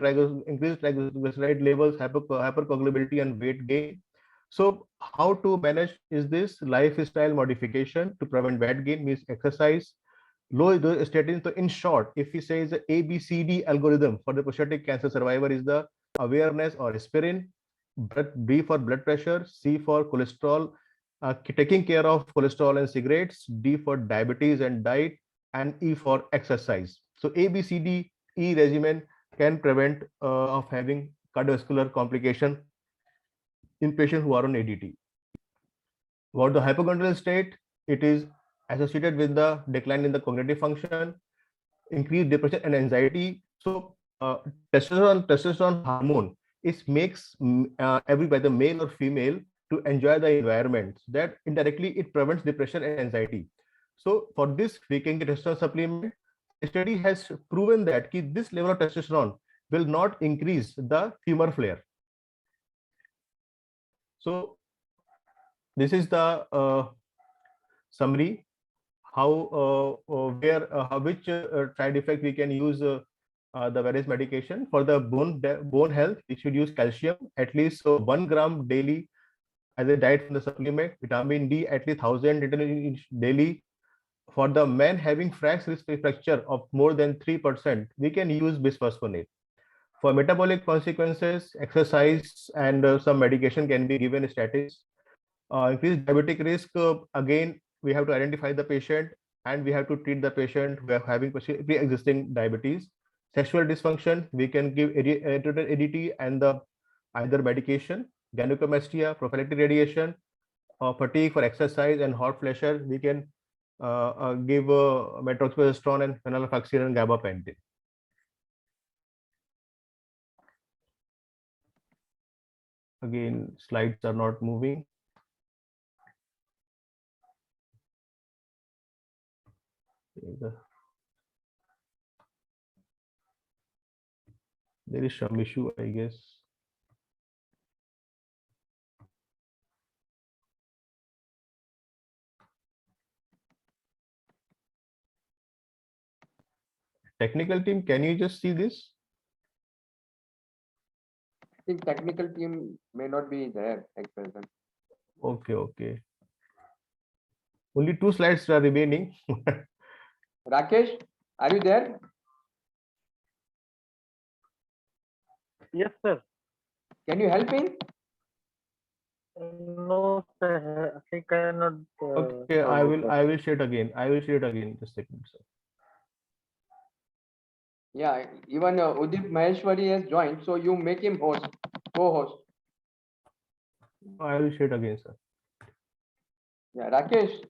increased triglyceride levels, hypercoagulability and weight gain. So how to manage is this lifestyle modification to prevent weight gain means exercise, low dose statins. So in short, if we say the ABCD algorithm for the prostatic cancer survivor is the awareness or aspirin, B for blood pressure, C for cholesterol, taking care of cholesterol and cigarettes, D for diabetes and diet, and E for exercise. So ABCD E regimen can prevent of having cardiovascular complication in patients who are on ADT. About the hypochondrial state, it is associated with the decline in the cognitive function, increased depression and anxiety. So testosterone hormone makes whether male or female to enjoy the environment. That indirectly it prevents depression and anxiety. So for this, we can get testosterone supplement. The study has proven that this level of testosterone will not increase the tumor flare. So this is the summary how which side effect we can use the various medication. For the bone health, we should use calcium at least 1 gram daily as a diet from the supplement, vitamin D at least 1000 daily, For the men having risk fracture of more than 3%, we can use bisphosphonate. For metabolic consequences, exercise and some medication can be given, statins. Increased diabetic risk, again, we have to identify the patient and we have to treat the patient who are having pre-existing diabetes. Sexual dysfunction, we can give ADT and the either medication, gynecomastia, prophylactic radiation, fatigue for exercise and hot flasher, we can give methotrexate and phenylphosphate and gabapentin. Again, slides are not moving. There is some issue, I guess. Technical team, can you just see this? I think technical team may not be there at present. Okay. Only 2 slides are remaining. Rakesh, are you there? Yes, sir. Can you help me? No, sir. I cannot. Okay, I will share it again. Just a second, sir. Yeah, even Udip Maheshwari has joined, so you make him co-host. I will share it again, sir. Yeah, Rakesh.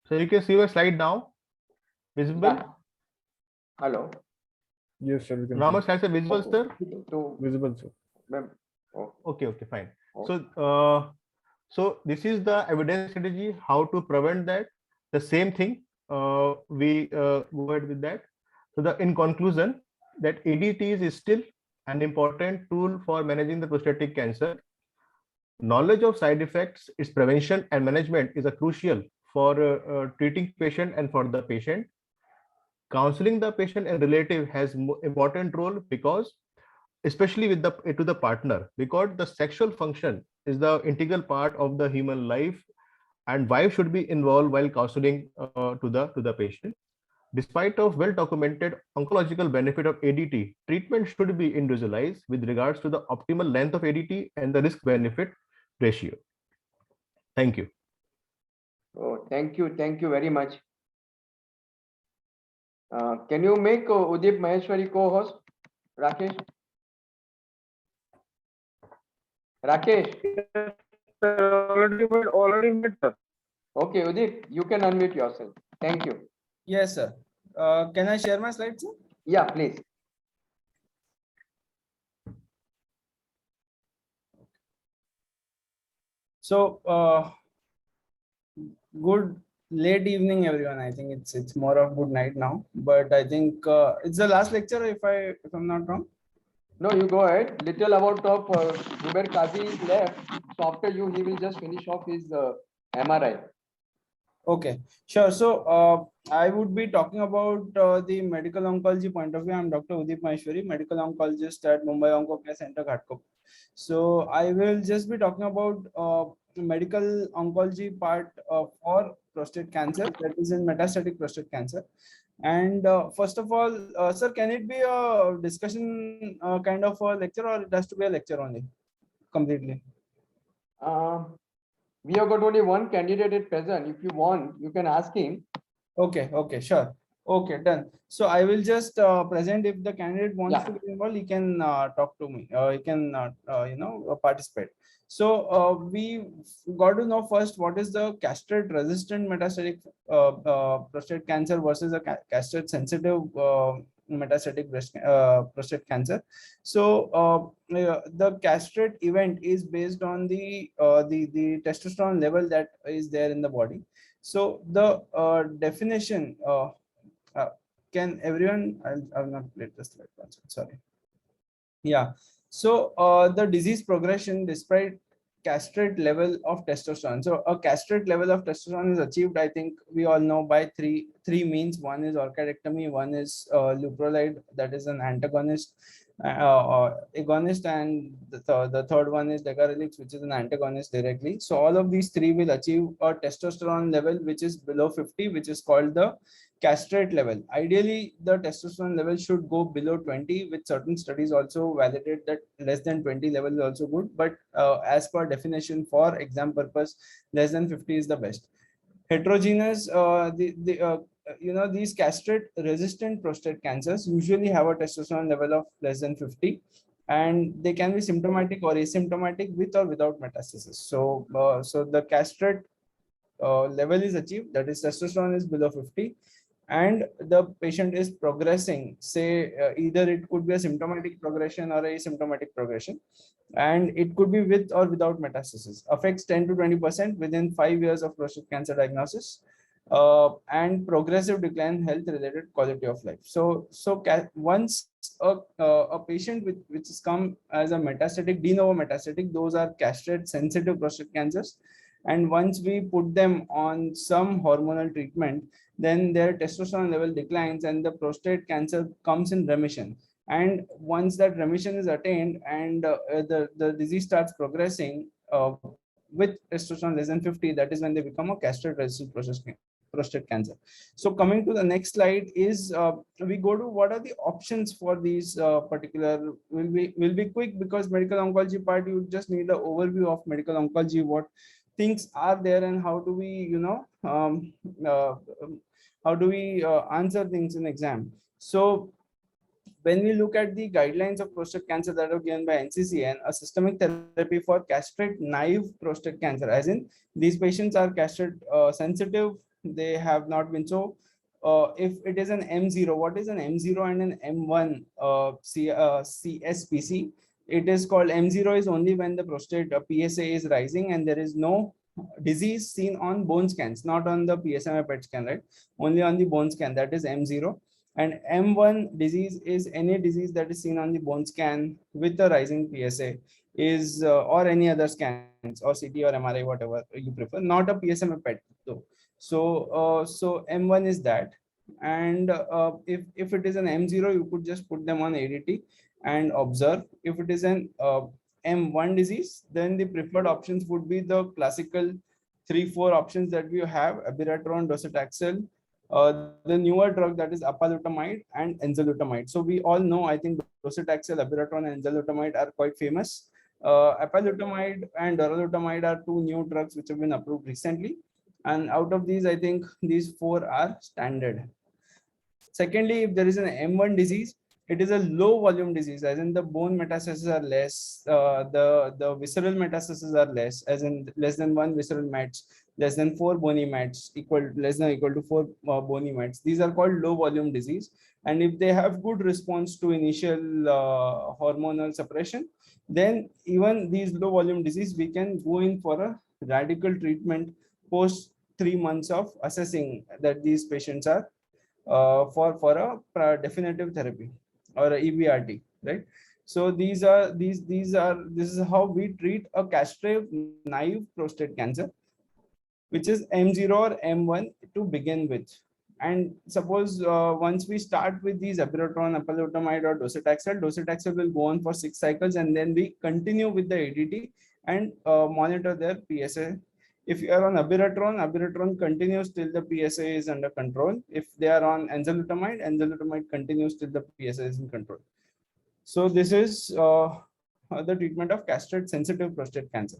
So you can see your slide now. Visible? Yeah. Hello. Yes, sir. Normal slides are visible, sir? Visible, sir. Okay, fine. So this is the evidence strategy, how to prevent that. The same thing, we go ahead with that. So in conclusion, that ADTs is still an important tool for managing the prostatic cancer. Knowledge of side effects, its prevention and management is a crucial for treating patient and for the patient. Counseling the patient and relative has important role, because especially with the partner, because the sexual function is the integral part of the human life, and wife should be involved while counseling to the patient. Despite of well-documented oncological benefit of ADT, treatment should be individualized with regards to the optimal length of ADT and the risk-benefit ratio. Thank you. Oh, thank you very much. Can you make Udip Maheshwari co-host? Rakesh? Already made, sir. Okay, Udip, you can unmute yourself. Thank you. Yes, sir. Can I share my slides, sir? Yeah, please. So, good late evening, everyone. I think it's more of good night now, but I think it's the last lecture, if I'm not wrong. No, you go ahead. Little about of Zuber Kazi is left. So after you, he will just finish off his MRI. Okay, sure. So I would be talking about the medical oncology point of view. I'm Dr. Udip Maheshwari, medical oncologist at Mumbai Oncocare Center, Ghatkopar. So I will just be talking about medical oncology part for prostate cancer, that is in metastatic prostate cancer. And first of all, sir, can it be a discussion kind of a lecture, or it has to be a lecture only completely? We have got only one candidate at present. If you want, you can ask him. Okay, sure. Okay, done. So I will just present. If the candidate wants to be involved, he can talk to me. He can participate. So we got to know first what is the castrate resistant metastatic prostate cancer versus a castrate sensitive metastatic prostate cancer. So the castrate event is based on the testosterone level that is there in the body. So the definition, can everyone, I'll not play this slide, sorry. Yeah, so the disease progression despite castrate level of testosterone. So a castrate level of testosterone is achieved, I think we all know, by three means. One is orchidectomy, one is leuprolide, that is an antagonist, agonist, and the third one is decarylix, which is an antagonist directly. So all of these three will achieve a testosterone level which is below 50, which is called the castrate level. Ideally, the testosterone level should go below 20, with certain studies also validate that less than 20 level is also good. But as per definition for exam purpose, less than 50 is the best. Heterogeneous, these castrate resistant prostate cancers usually have a testosterone level of less than 50, and they can be symptomatic or asymptomatic with or without metastasis. So the castrate level is achieved, that is testosterone is below 50, and the patient is progressing, say either it could be a symptomatic progression or asymptomatic progression, and it could be with or without metastasis, affects 10 to 20% within 5 years of prostate cancer diagnosis, and progressive decline health related quality of life. So once a patient which has come as a metastatic, de novo metastatic, those are castrate sensitive prostate cancers, and once we put them on some hormonal treatment, then their testosterone level declines and the prostate cancer comes in remission. And once that remission is attained and the disease starts progressing with testosterone less than 50, that is when they become a castrate resistant prostate cancer. So coming to the next slide is we go to what are the options for these particular. Will be quick because medical oncology part you just need an overview of medical oncology, what things are there and how do we answer things in exam. So when we look at the guidelines of prostate cancer that are given by NCCN, a systemic therapy for castrate naive prostate cancer, as in these patients are castrate sensitive, they have not been. So if it is an M0, what is an M0 and an M1 CSPC? It is called M0 is only when the prostate PSA is rising and there is no disease seen on bone scans, not on the PSMA PET scan, right? Only on the bone scan, that is M0. And M1 disease is any disease that is seen on the bone scan with a rising PSA is or any other scans or CT or MRI, whatever you prefer, not a PSMA PET though. So M1 is that. And if it is an M0, you could just put them on ADT and observe. If it is an M1 disease, then the preferred options would be the classical 3-4 options that we have: abiraterone, docetaxel, the newer drug that is apalutamide and enzalutamide. So we all know, I think docetaxel, abiraterone and enzalutamide are quite famous. Apalutamide and darolutamide are 2 new drugs which have been approved recently. And out of these, I think these 4 are standard. Secondly, if there is an M1 disease, it is a low volume disease, as in the bone metastases are less, the visceral metastases are less, as in less than 1 visceral mets, less than 4 bony mets, less than or equal to 4 bony mets. These are called low volume disease. And if they have good response to initial hormonal suppression, then even these low volume disease, we can go in for a radical treatment post 3 months of assessing that these patients are for a definitive therapy or a EBRT, right? So this is how we treat a castrate naive prostate cancer, which is M0 or M1 to begin with. And suppose once we start with these abiraterone, apalutamide or docetaxel will go on for 6 cycles, and then we continue with the ADT and monitor their PSA. If you are on abiraterone continues till the PSA is under control. If they are on enzalutamide continues till the PSA is in control. So this is the treatment of castrate sensitive prostate cancer,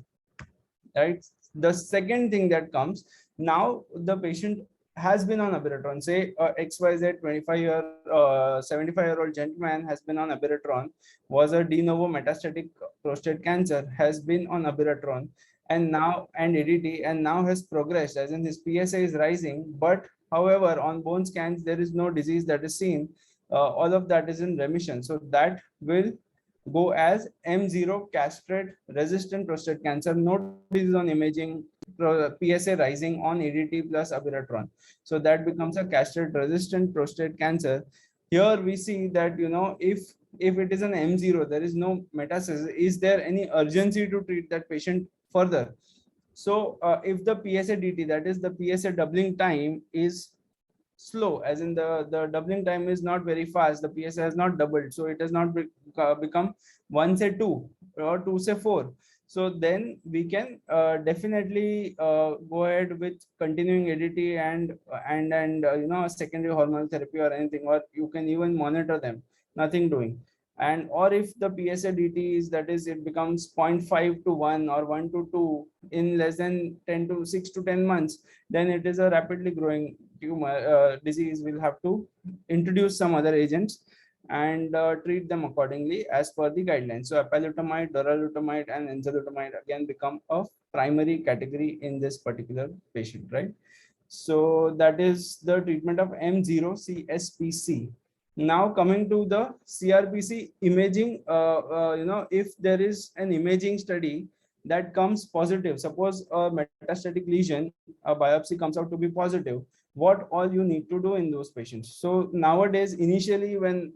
right? The second thing that comes, now the patient has been on abiraterone, say XYZ 75-year-old gentleman has been on abiraterone, was a de novo metastatic prostate cancer, has been on abiraterone and ADT, and now has progressed, as in his PSA is rising, but however on bone scans there is no disease that is seen, all of that is in remission. So that will go as M0 castrate resistant prostate cancer, no disease on imaging, PSA rising on ADT plus abiraterone. So that becomes a castrate resistant prostate cancer. Here we see that, if it is an M0, there is no metastasis, is there any urgency to treat that patient further? So if the PSA DT, that is the PSA doubling time, is slow, as in the doubling time is not very fast. The PSA has not doubled, so it has not become 1 say 2 or 2 say 4. So then we can definitely go ahead with continuing ADT and secondary hormonal therapy or anything, or you can even monitor them, nothing doing. And or if the PSA DT is, that is, it becomes 0.5 to 1 or 1 to 2 in less than 10 to 6 to 10 months, then it is a rapidly growing tumor disease. We'll have to introduce some other agents and treat them accordingly as per the guidelines. So apalutamide, darolutamide, and enzalutamide again become a primary category in this particular patient, right? So that is the treatment of M0 CSPC. Now coming to the CRPC imaging, if there is an imaging study that comes positive, suppose a metastatic lesion, a biopsy comes out to be positive, what all you need to do in those patients. So nowadays, initially when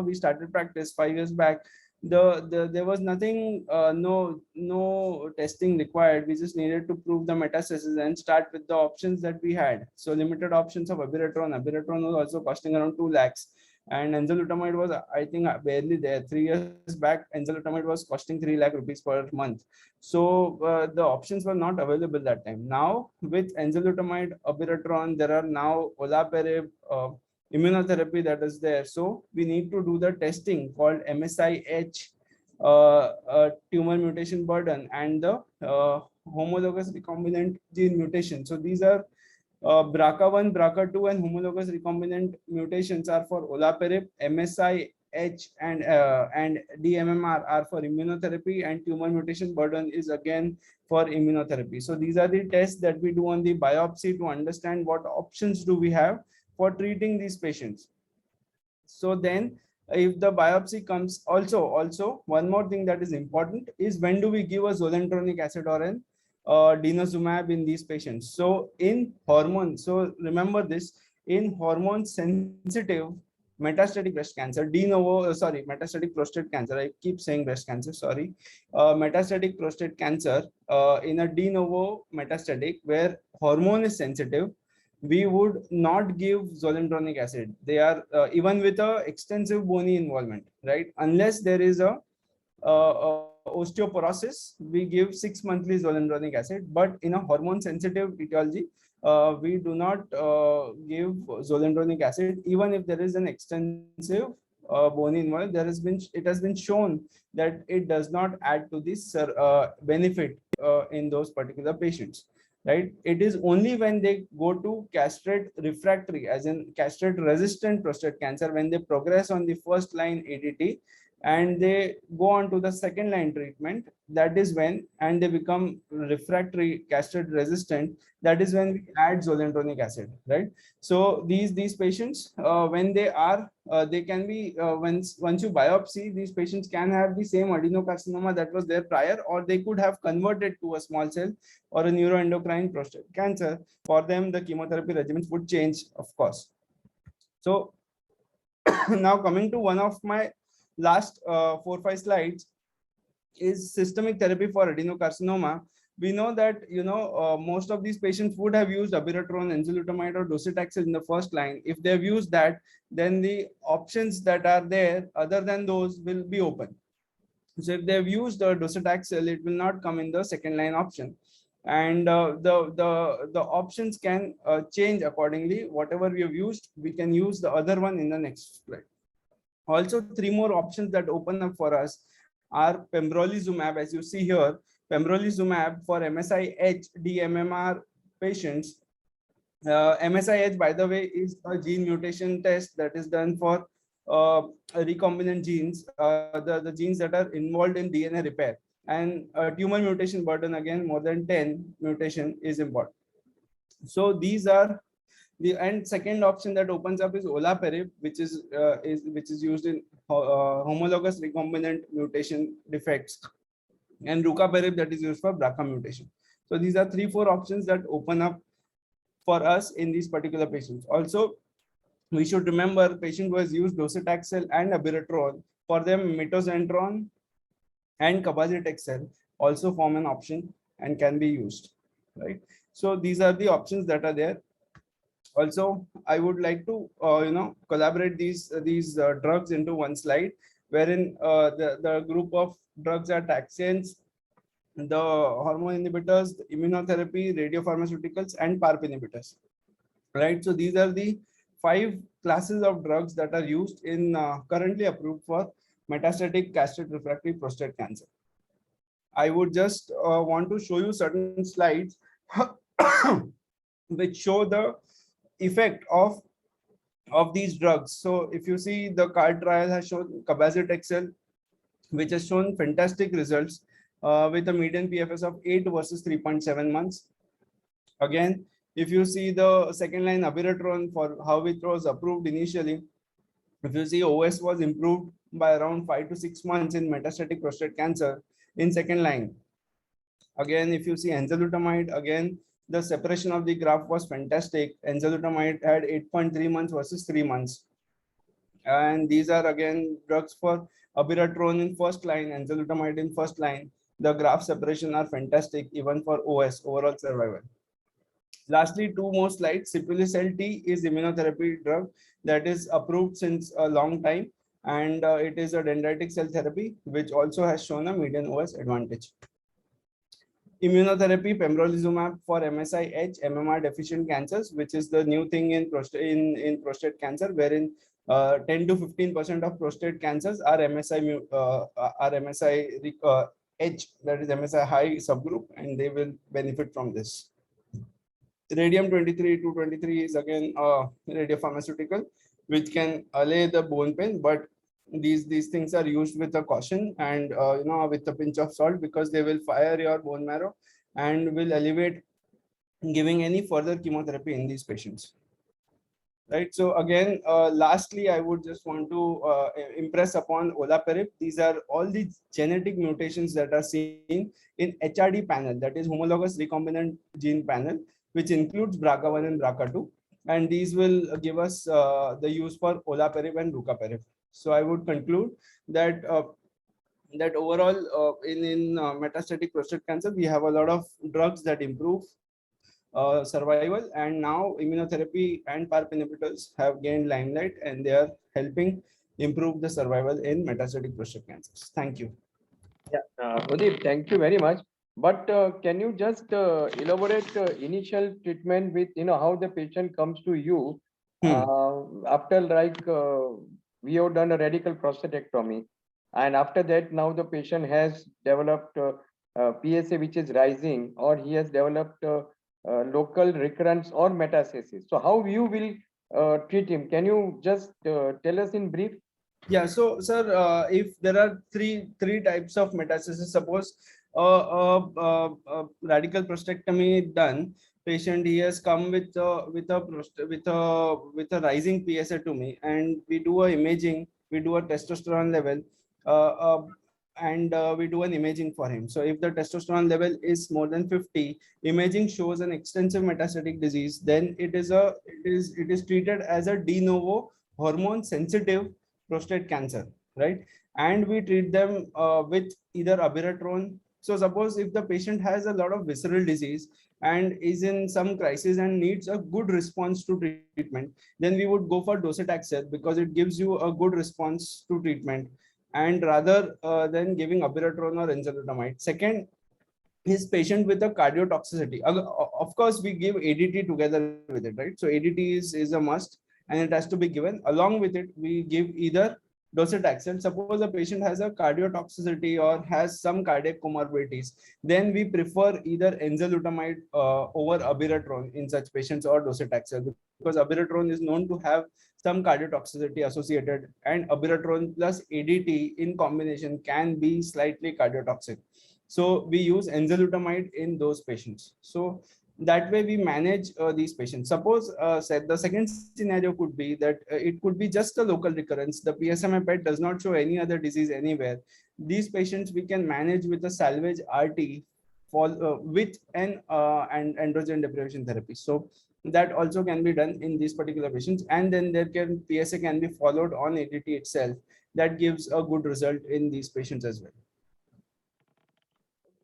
we started practice 5 years back, there was nothing, no testing required. We just needed to prove the metastasis and start with the options that we had. So limited options of abiraterone was also costing around 2 lakhs. And enzalutamide was, I think, barely there. 3 years back, enzalutamide was costing 3 lakh rupees per month. So the options were not available that time. Now with enzalutamide, abiraterone, there are now olaparib, immunotherapy that is there. So we need to do the testing called MSIH, tumor mutation burden, and the homologous recombinant gene mutation. So these are BRCA1, BRCA2, and homologous recombinant mutations are for olaparib, MSIH and DMMR are for immunotherapy, and tumor mutation burden is again for immunotherapy. So these are the tests that we do on the biopsy to understand what options do we have for treating these patients. So then if the biopsy comes, also one more thing that is important is, when do we give a zoledronic acid or an denosumab in these patients? So in hormone, so remember this, in hormone sensitive metastatic breast cancer, metastatic prostate cancer, I keep saying breast cancer, sorry, metastatic prostate cancer, in a de novo metastatic where hormone is sensitive, we would not give zoledronic acid. They are even with a extensive bony involvement, right? Unless there is a osteoporosis, we give 6 monthly zoledronic acid. But in a hormone sensitive etiology, we do not give zoledronic acid, even if there is an extensive bony involvement. It has been shown that it does not add to this benefit in those particular patients, right? It is only when they go to castrate refractory, as in castrate resistant prostate cancer, when they progress on the first line ADT and they go on to the second line treatment, that is when, and they become refractory castrate resistant, that is when we add zoledronic acid, right? So these patients, when they are, they can be, once you biopsy, these patients can have the same adenocarcinoma that was there prior, or they could have converted to a small cell or a neuroendocrine prostate cancer. For them, the chemotherapy regimens would change, of course. So now coming to one of my last 4-5 slides is systemic therapy for adenocarcinoma. We know that most of these patients would have used abiraterone, enzalutamide, or docetaxel in the first line. If they have used that, then the options that are there other than those will be open. So if they have used docetaxel, it will not come in the second line option, and the options can change accordingly. Whatever we have used, we can use the other one in the next slide. Also, 3 more options that open up for us are pembrolizumab, as you see here. Pembrolizumab for MSIH DMMR patients. MSIH, by the way, is a gene mutation test that is done for recombinant genes, the genes that are involved in DNA repair. And tumor mutation burden, again, more than 10 mutation is important. So these are and second option that opens up is olaparib, which is used in homologous recombinant mutation defects, and rucaparib, that is used for BRCA mutation. So these are 3-4 options that open up for us in these particular patients. Also, we should remember, patient who has used docetaxel and abiraterone, for them mitoxantrone and cabazitaxel also form an option and can be used, right? So these are the options that are there. Also, I would like to collaborate these drugs into one slide, wherein the group of drugs are taxanes, the hormone inhibitors, the immunotherapy, radiopharmaceuticals, and PARP inhibitors. Right. So these are the 5 classes of drugs that are used in currently approved for metastatic castrate-refractory prostate cancer. I would just want to show you certain slides which show the effect of these drugs. So if you see, the CARD trial has shown cabazitaxel, which has shown fantastic results with a median PFS of 8 versus 3.7 months. Again, if you see the second line abiraterone, for how it was approved initially, if you see, OS was improved by around 5 to 6 months in metastatic prostate cancer in second line. Again, if you see enzalutamide, again, the separation of the graph was fantastic. Enzalutamide had 8.3 months versus 3 months. And these are again drugs for abiraterone in first line, enzalutamide in first line. The graph separation are fantastic even for OS, overall survival. Lastly, 2 more slides. Sipuleucel-T is immunotherapy drug that is approved since a long time, and it is a dendritic cell therapy which also has shown a median OS advantage. Immunotherapy, pembrolizumab for MSI-H, MMR deficient cancers, which is the new thing in prostate cancer, wherein 10 to 15% of prostate cancers are MSI-H, that is MSI high subgroup, and they will benefit from this. Radium-23, 223 is again a radiopharmaceutical which can allay the bone pain, but these things are used with a caution and with a pinch of salt, because they will fire your bone marrow and will elevate giving any further chemotherapy in these patients. Right. So again, lastly, I would just want to impress upon olaparib. These are all the genetic mutations that are seen in HRD panel, that is homologous recombinant gene panel, which includes BRCA1 and BRCA2, and these will give us the use for olaparib and rucaparib. So I would conclude that that overall in metastatic prostate cancer, we have a lot of drugs that improve survival, and now immunotherapy and PARP inhibitors have gained limelight, and they are helping improve the survival in metastatic prostate cancers. Thank you. Yeah, Udip, thank you very much. But can you just elaborate initial treatment with, how the patient comes to you after we have done a radical prostatectomy, and after that now the patient has developed PSA which is rising, or he has developed local recurrence or metastasis. So how you will treat him? Can you just tell us in brief? Yeah, so sir, if there are three types of metastasis, suppose radical prostatectomy done, patient he has come with a rising PSA to me, and we do a imaging, we do a testosterone level, and we do an imaging for him. So if the testosterone level is more than 50, imaging shows an extensive metastatic disease, then it is treated as a de novo hormone sensitive prostate cancer, right? And we treat them with either abiraterone. So suppose if the patient has a lot of visceral disease and is in some crisis and needs a good response to treatment, then we would go for docetaxel, because it gives you a good response to treatment, and rather than giving abiraterone or enzalutamide. Second, his patient with a cardiotoxicity. Of course, we give ADT together with it, right? So ADT is a must, and it has to be given. Along with it, we give either docetaxel. Suppose a patient has a cardiotoxicity or has some cardiac comorbidities, then we prefer either enzalutamide over abiraterone in such patients, or docetaxel, because abiraterone is known to have some cardiotoxicity associated, and abiraterone plus ADT in combination can be slightly cardiotoxic. So we use enzalutamide in those patients. So that way we manage these patients. Suppose the second scenario could be that it could be just a local recurrence. The PSMA PET does not show any other disease anywhere. These patients we can manage with a salvage RT with an androgen deprivation therapy. So that also can be done in these particular patients, and then PSA can be followed on ADT itself. That gives a good result in these patients as well.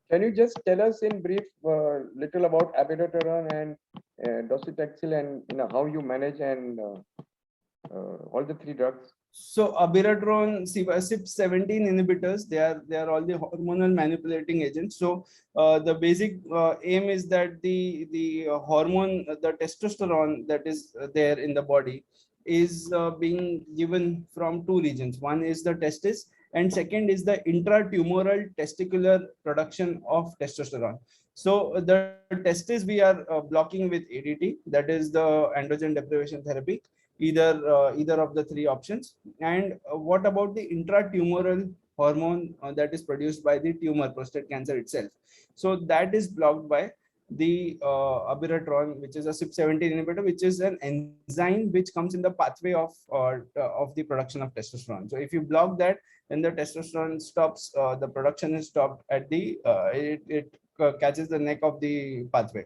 Can you just tell us in brief little about abiraterone and docetaxel and how you manage and all the three drugs? So abiraterone, CYP17 inhibitors, they are all the hormonal manipulating agents. So the basic aim is that the hormone, the testosterone that is there in the body is being given from two regions. One is the testis, and second is the intratumoral testicular production of testosterone. So the testis we are blocking with ADT, that is the androgen deprivation therapy, either of the three options. And what about the intratumoral hormone that is produced by the tumor, prostate cancer itself? So that is blocked by the abiraterone, which is a CYP17 inhibitor, which is an enzyme which comes in the pathway of the production of testosterone. So if you block that, then the testosterone stops, the production is stopped at the it catches the neck of the pathway.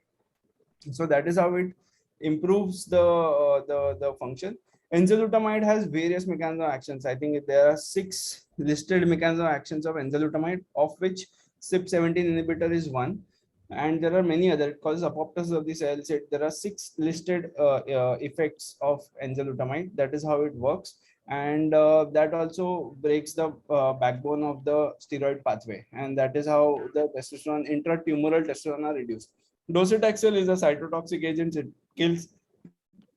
So that is how it improves the function. Enzalutamide has various mechanisms of actions. I think there are 6 listed mechanisms of actions of enzalutamide, of which CYP17 inhibitor is one, and there are many other. It causes apoptosis of the cells. There are 6 listed effects of enzalutamide. That is how it works, and that also breaks the backbone of the steroid pathway, and that is how the testosterone, intratumoral testosterone, are reduced. Docetaxel is a cytotoxic agent. It kills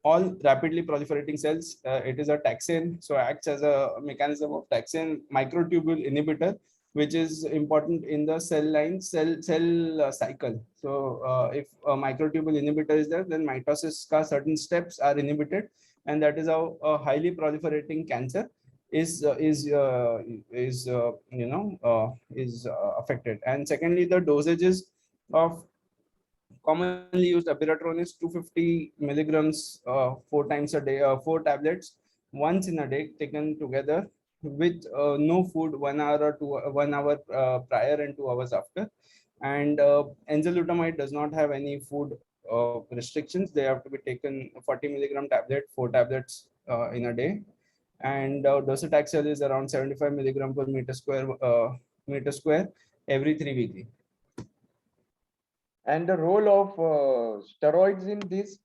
all rapidly proliferating cells. It is a taxane, so acts as a mechanism of taxane microtubule inhibitor, which is important in the cell line cell cycle. So if a microtubule inhibitor is there, then mitosis ka certain steps are inhibited, and that is how a highly proliferating cancer is affected. And secondly, the dosages of commonly used abiraterone is 250 milligrams 4 times a day, 4 tablets once in a day, taken together with no food 1 hour or 1 hour prior and 2 hours after. And enzalutamide does not have any food restrictions. They have to be taken 40 milligram tablet, 4 tablets in a day. And docetaxel is around 75 milligram per meter square every 3 weekly. And the role of steroids in this?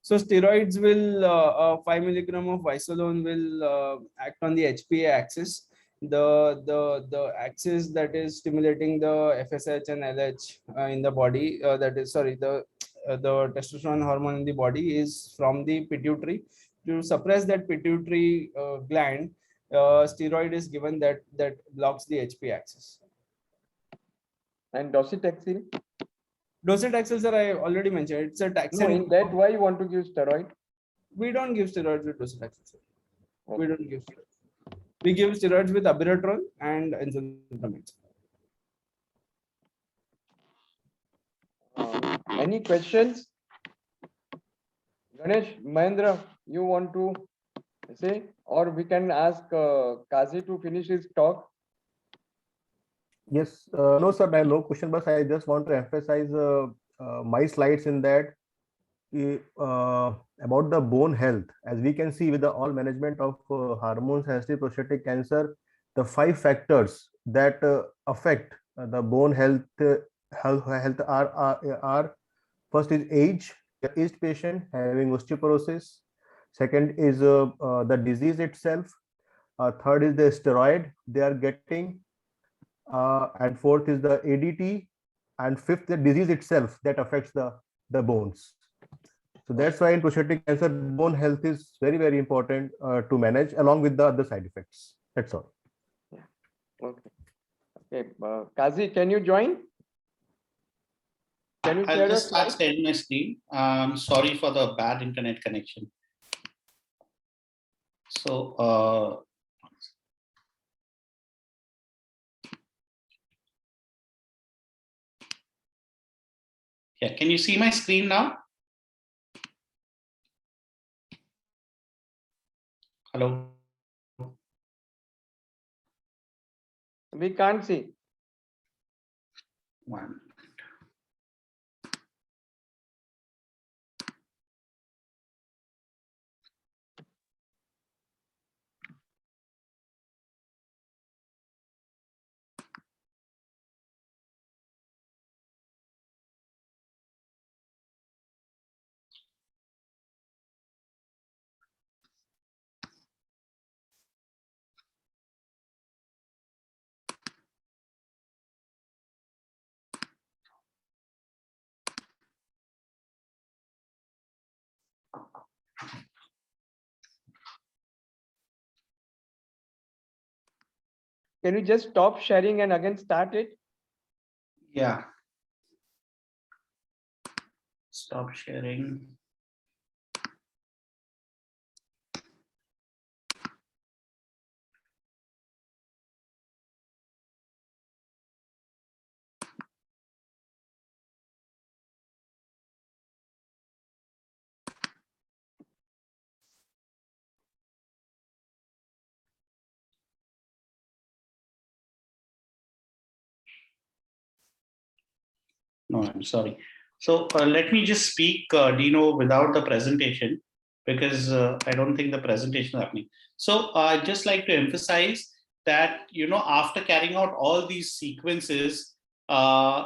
So steroids will 5 milligram of isolone will act on the HPA axis, the axis that is stimulating the FSH and LH in the body. That is, sorry, the testosterone hormone in the body is from the pituitary. To suppress that pituitary gland, steroid is given that blocks the HPA axis. And docetaxel? Docetaxel, sir, I already mentioned, it's a taxane. No, in that, why you want to give steroid? We don't give steroids with docetaxel, sir. Okay. We don't give steroids. We give steroids with abiraterone and enzalutamide. Any questions? Ganesh, Mahendra, you want to say, or we can ask Kazi to finish his talk? Yes, no, sir, I have no question, but I just want to emphasize my slides in that about the bone health. As we can see with the all management of hormone-sensitive prostatic cancer, the 5 factors that affect the bone health are first is age, the aged patient having osteoporosis. Second is the disease itself. Third is the steroid they are getting. And fourth is the ADT, and fifth the disease itself that affects the bones. So that's why in prostatic cancer, bone health is very, very important to manage along with the other side effects. That's all. Yeah. Okay. Okay. Kazi, can you join? Can you I'll just start sharing my screen. Sorry for the bad internet connection. So yeah, can you see my screen now? Hello. We can't see. One. can you just stop sharing and again start it? Yeah. Stop sharing. No, I'm sorry. So let me just speak, Dino, without the presentation, because I don't think the presentation is happening. So I'd just like to emphasize that, after carrying out all these sequences, then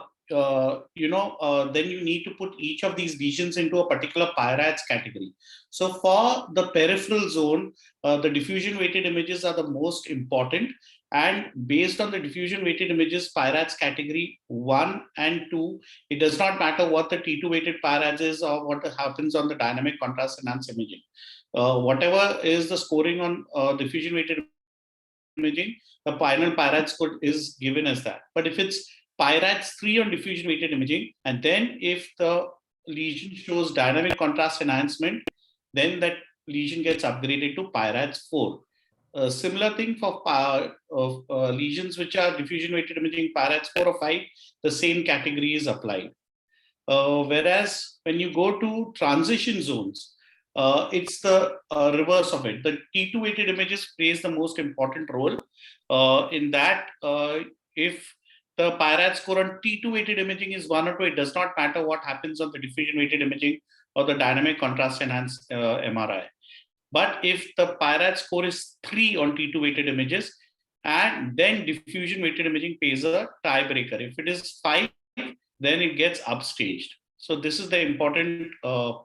you need to put each of these lesions into a particular PIRADS category. So for the peripheral zone, the diffusion weighted images are the most important. And based on the diffusion weighted images, PIRADS category 1 and 2, it does not matter what the T2 weighted PIRADS is or what happens on the dynamic contrast enhanced imaging. Whatever is the scoring on diffusion weighted imaging, the final PIRADS score is given as that. But if it's PIRADS 3 on diffusion weighted imaging, and then if the lesion shows dynamic contrast enhancement, then that lesion gets upgraded to PIRADS 4. A similar thing for lesions which are diffusion weighted imaging PIRADS 4 or 5, the same category is applied. Whereas when you go to transition zones, it's the reverse of it. The T2 weighted images plays the most important role in that. If the PIRADS score on T2 weighted imaging is 1 or 2, it does not matter what happens on the diffusion weighted imaging or the dynamic contrast enhanced MRI. But if the PIRADS score is 3 on T2 weighted images, and then diffusion weighted imaging pays a tiebreaker. If it is 5, then it gets upstaged. So this is the important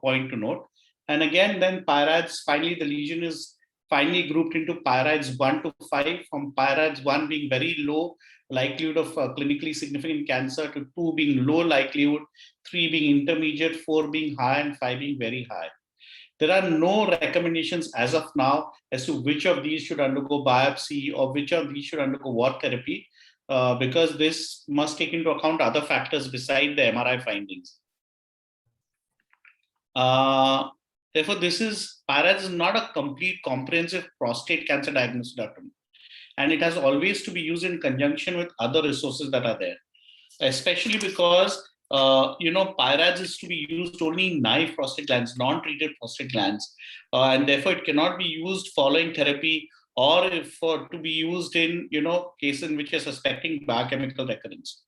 point to note. And again, then PIRADS, finally, the lesion is finally grouped into PIRADS 1 to 5, from PIRADS 1 being very low likelihood of clinically significant cancer, to 2 being low likelihood, 3 being intermediate, 4 being high, and 5 being very high. There are no recommendations as of now as to which of these should undergo biopsy or which of these should undergo what therapy, because this must take into account other factors beside the MRI findings. Therefore, PIRADS is not a complete comprehensive prostate cancer diagnosis, Dr. And it has always to be used in conjunction with other resources that are there, especially because PIRADS is to be used only in naive prostate glands, non-treated prostate glands, and therefore it cannot be used following therapy or to be used in cases in which you're suspecting biochemical recurrence.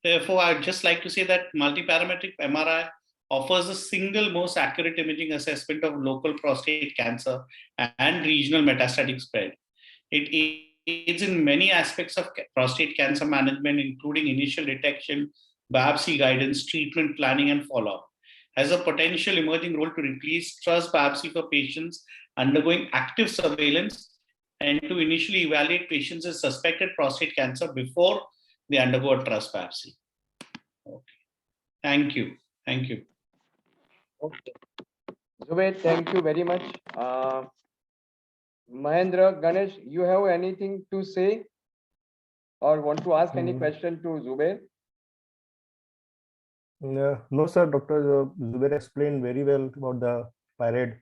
Therefore, I'd just like to say that multiparametric MRI offers the single most accurate imaging assessment of local prostate cancer and regional metastatic spread. It aids in many aspects of prostate cancer management, including initial detection, biopsy guidance, treatment planning, and follow-up. Has a potential emerging role to replace TRUS biopsy for patients undergoing active surveillance and to initially evaluate patients with suspected prostate cancer before they undergo a TRUS biopsy. Okay. Thank you. Thank you. Okay. Zuber, thank you very much. Mahendra, Ganesh, you have anything to say or want to ask any question to Zuber? No, sir. Dr. Zuber explained very well about the PIRAD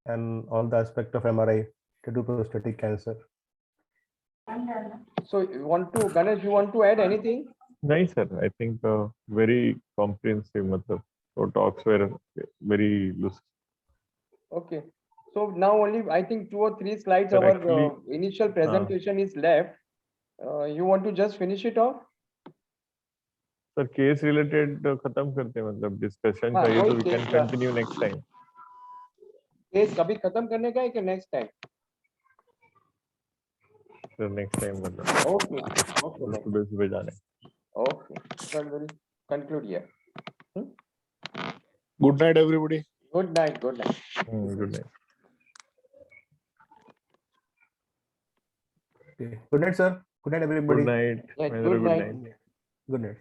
and all the aspect of MRI to do prostatic cancer. So, Ganesh, you want to add anything? Nice, sir. I think very comprehensive. So talks were very loose. Okay. So now only I think 2 or 3 slides of our initial presentation is left. You want to just finish it off? Sir, case related खत्म करते हैं, मतलब discussion चाहिए तो we can continue next time. Case कभी खत्म करने का है कि next time? Sir, next time मतलब. Okay. सुबह जाने. Okay. So we'll conclude here. Good night, everybody. Good night. Good night. Good night. Okay. Good night, sir. Good night, everybody. Good night. Good night. Good night.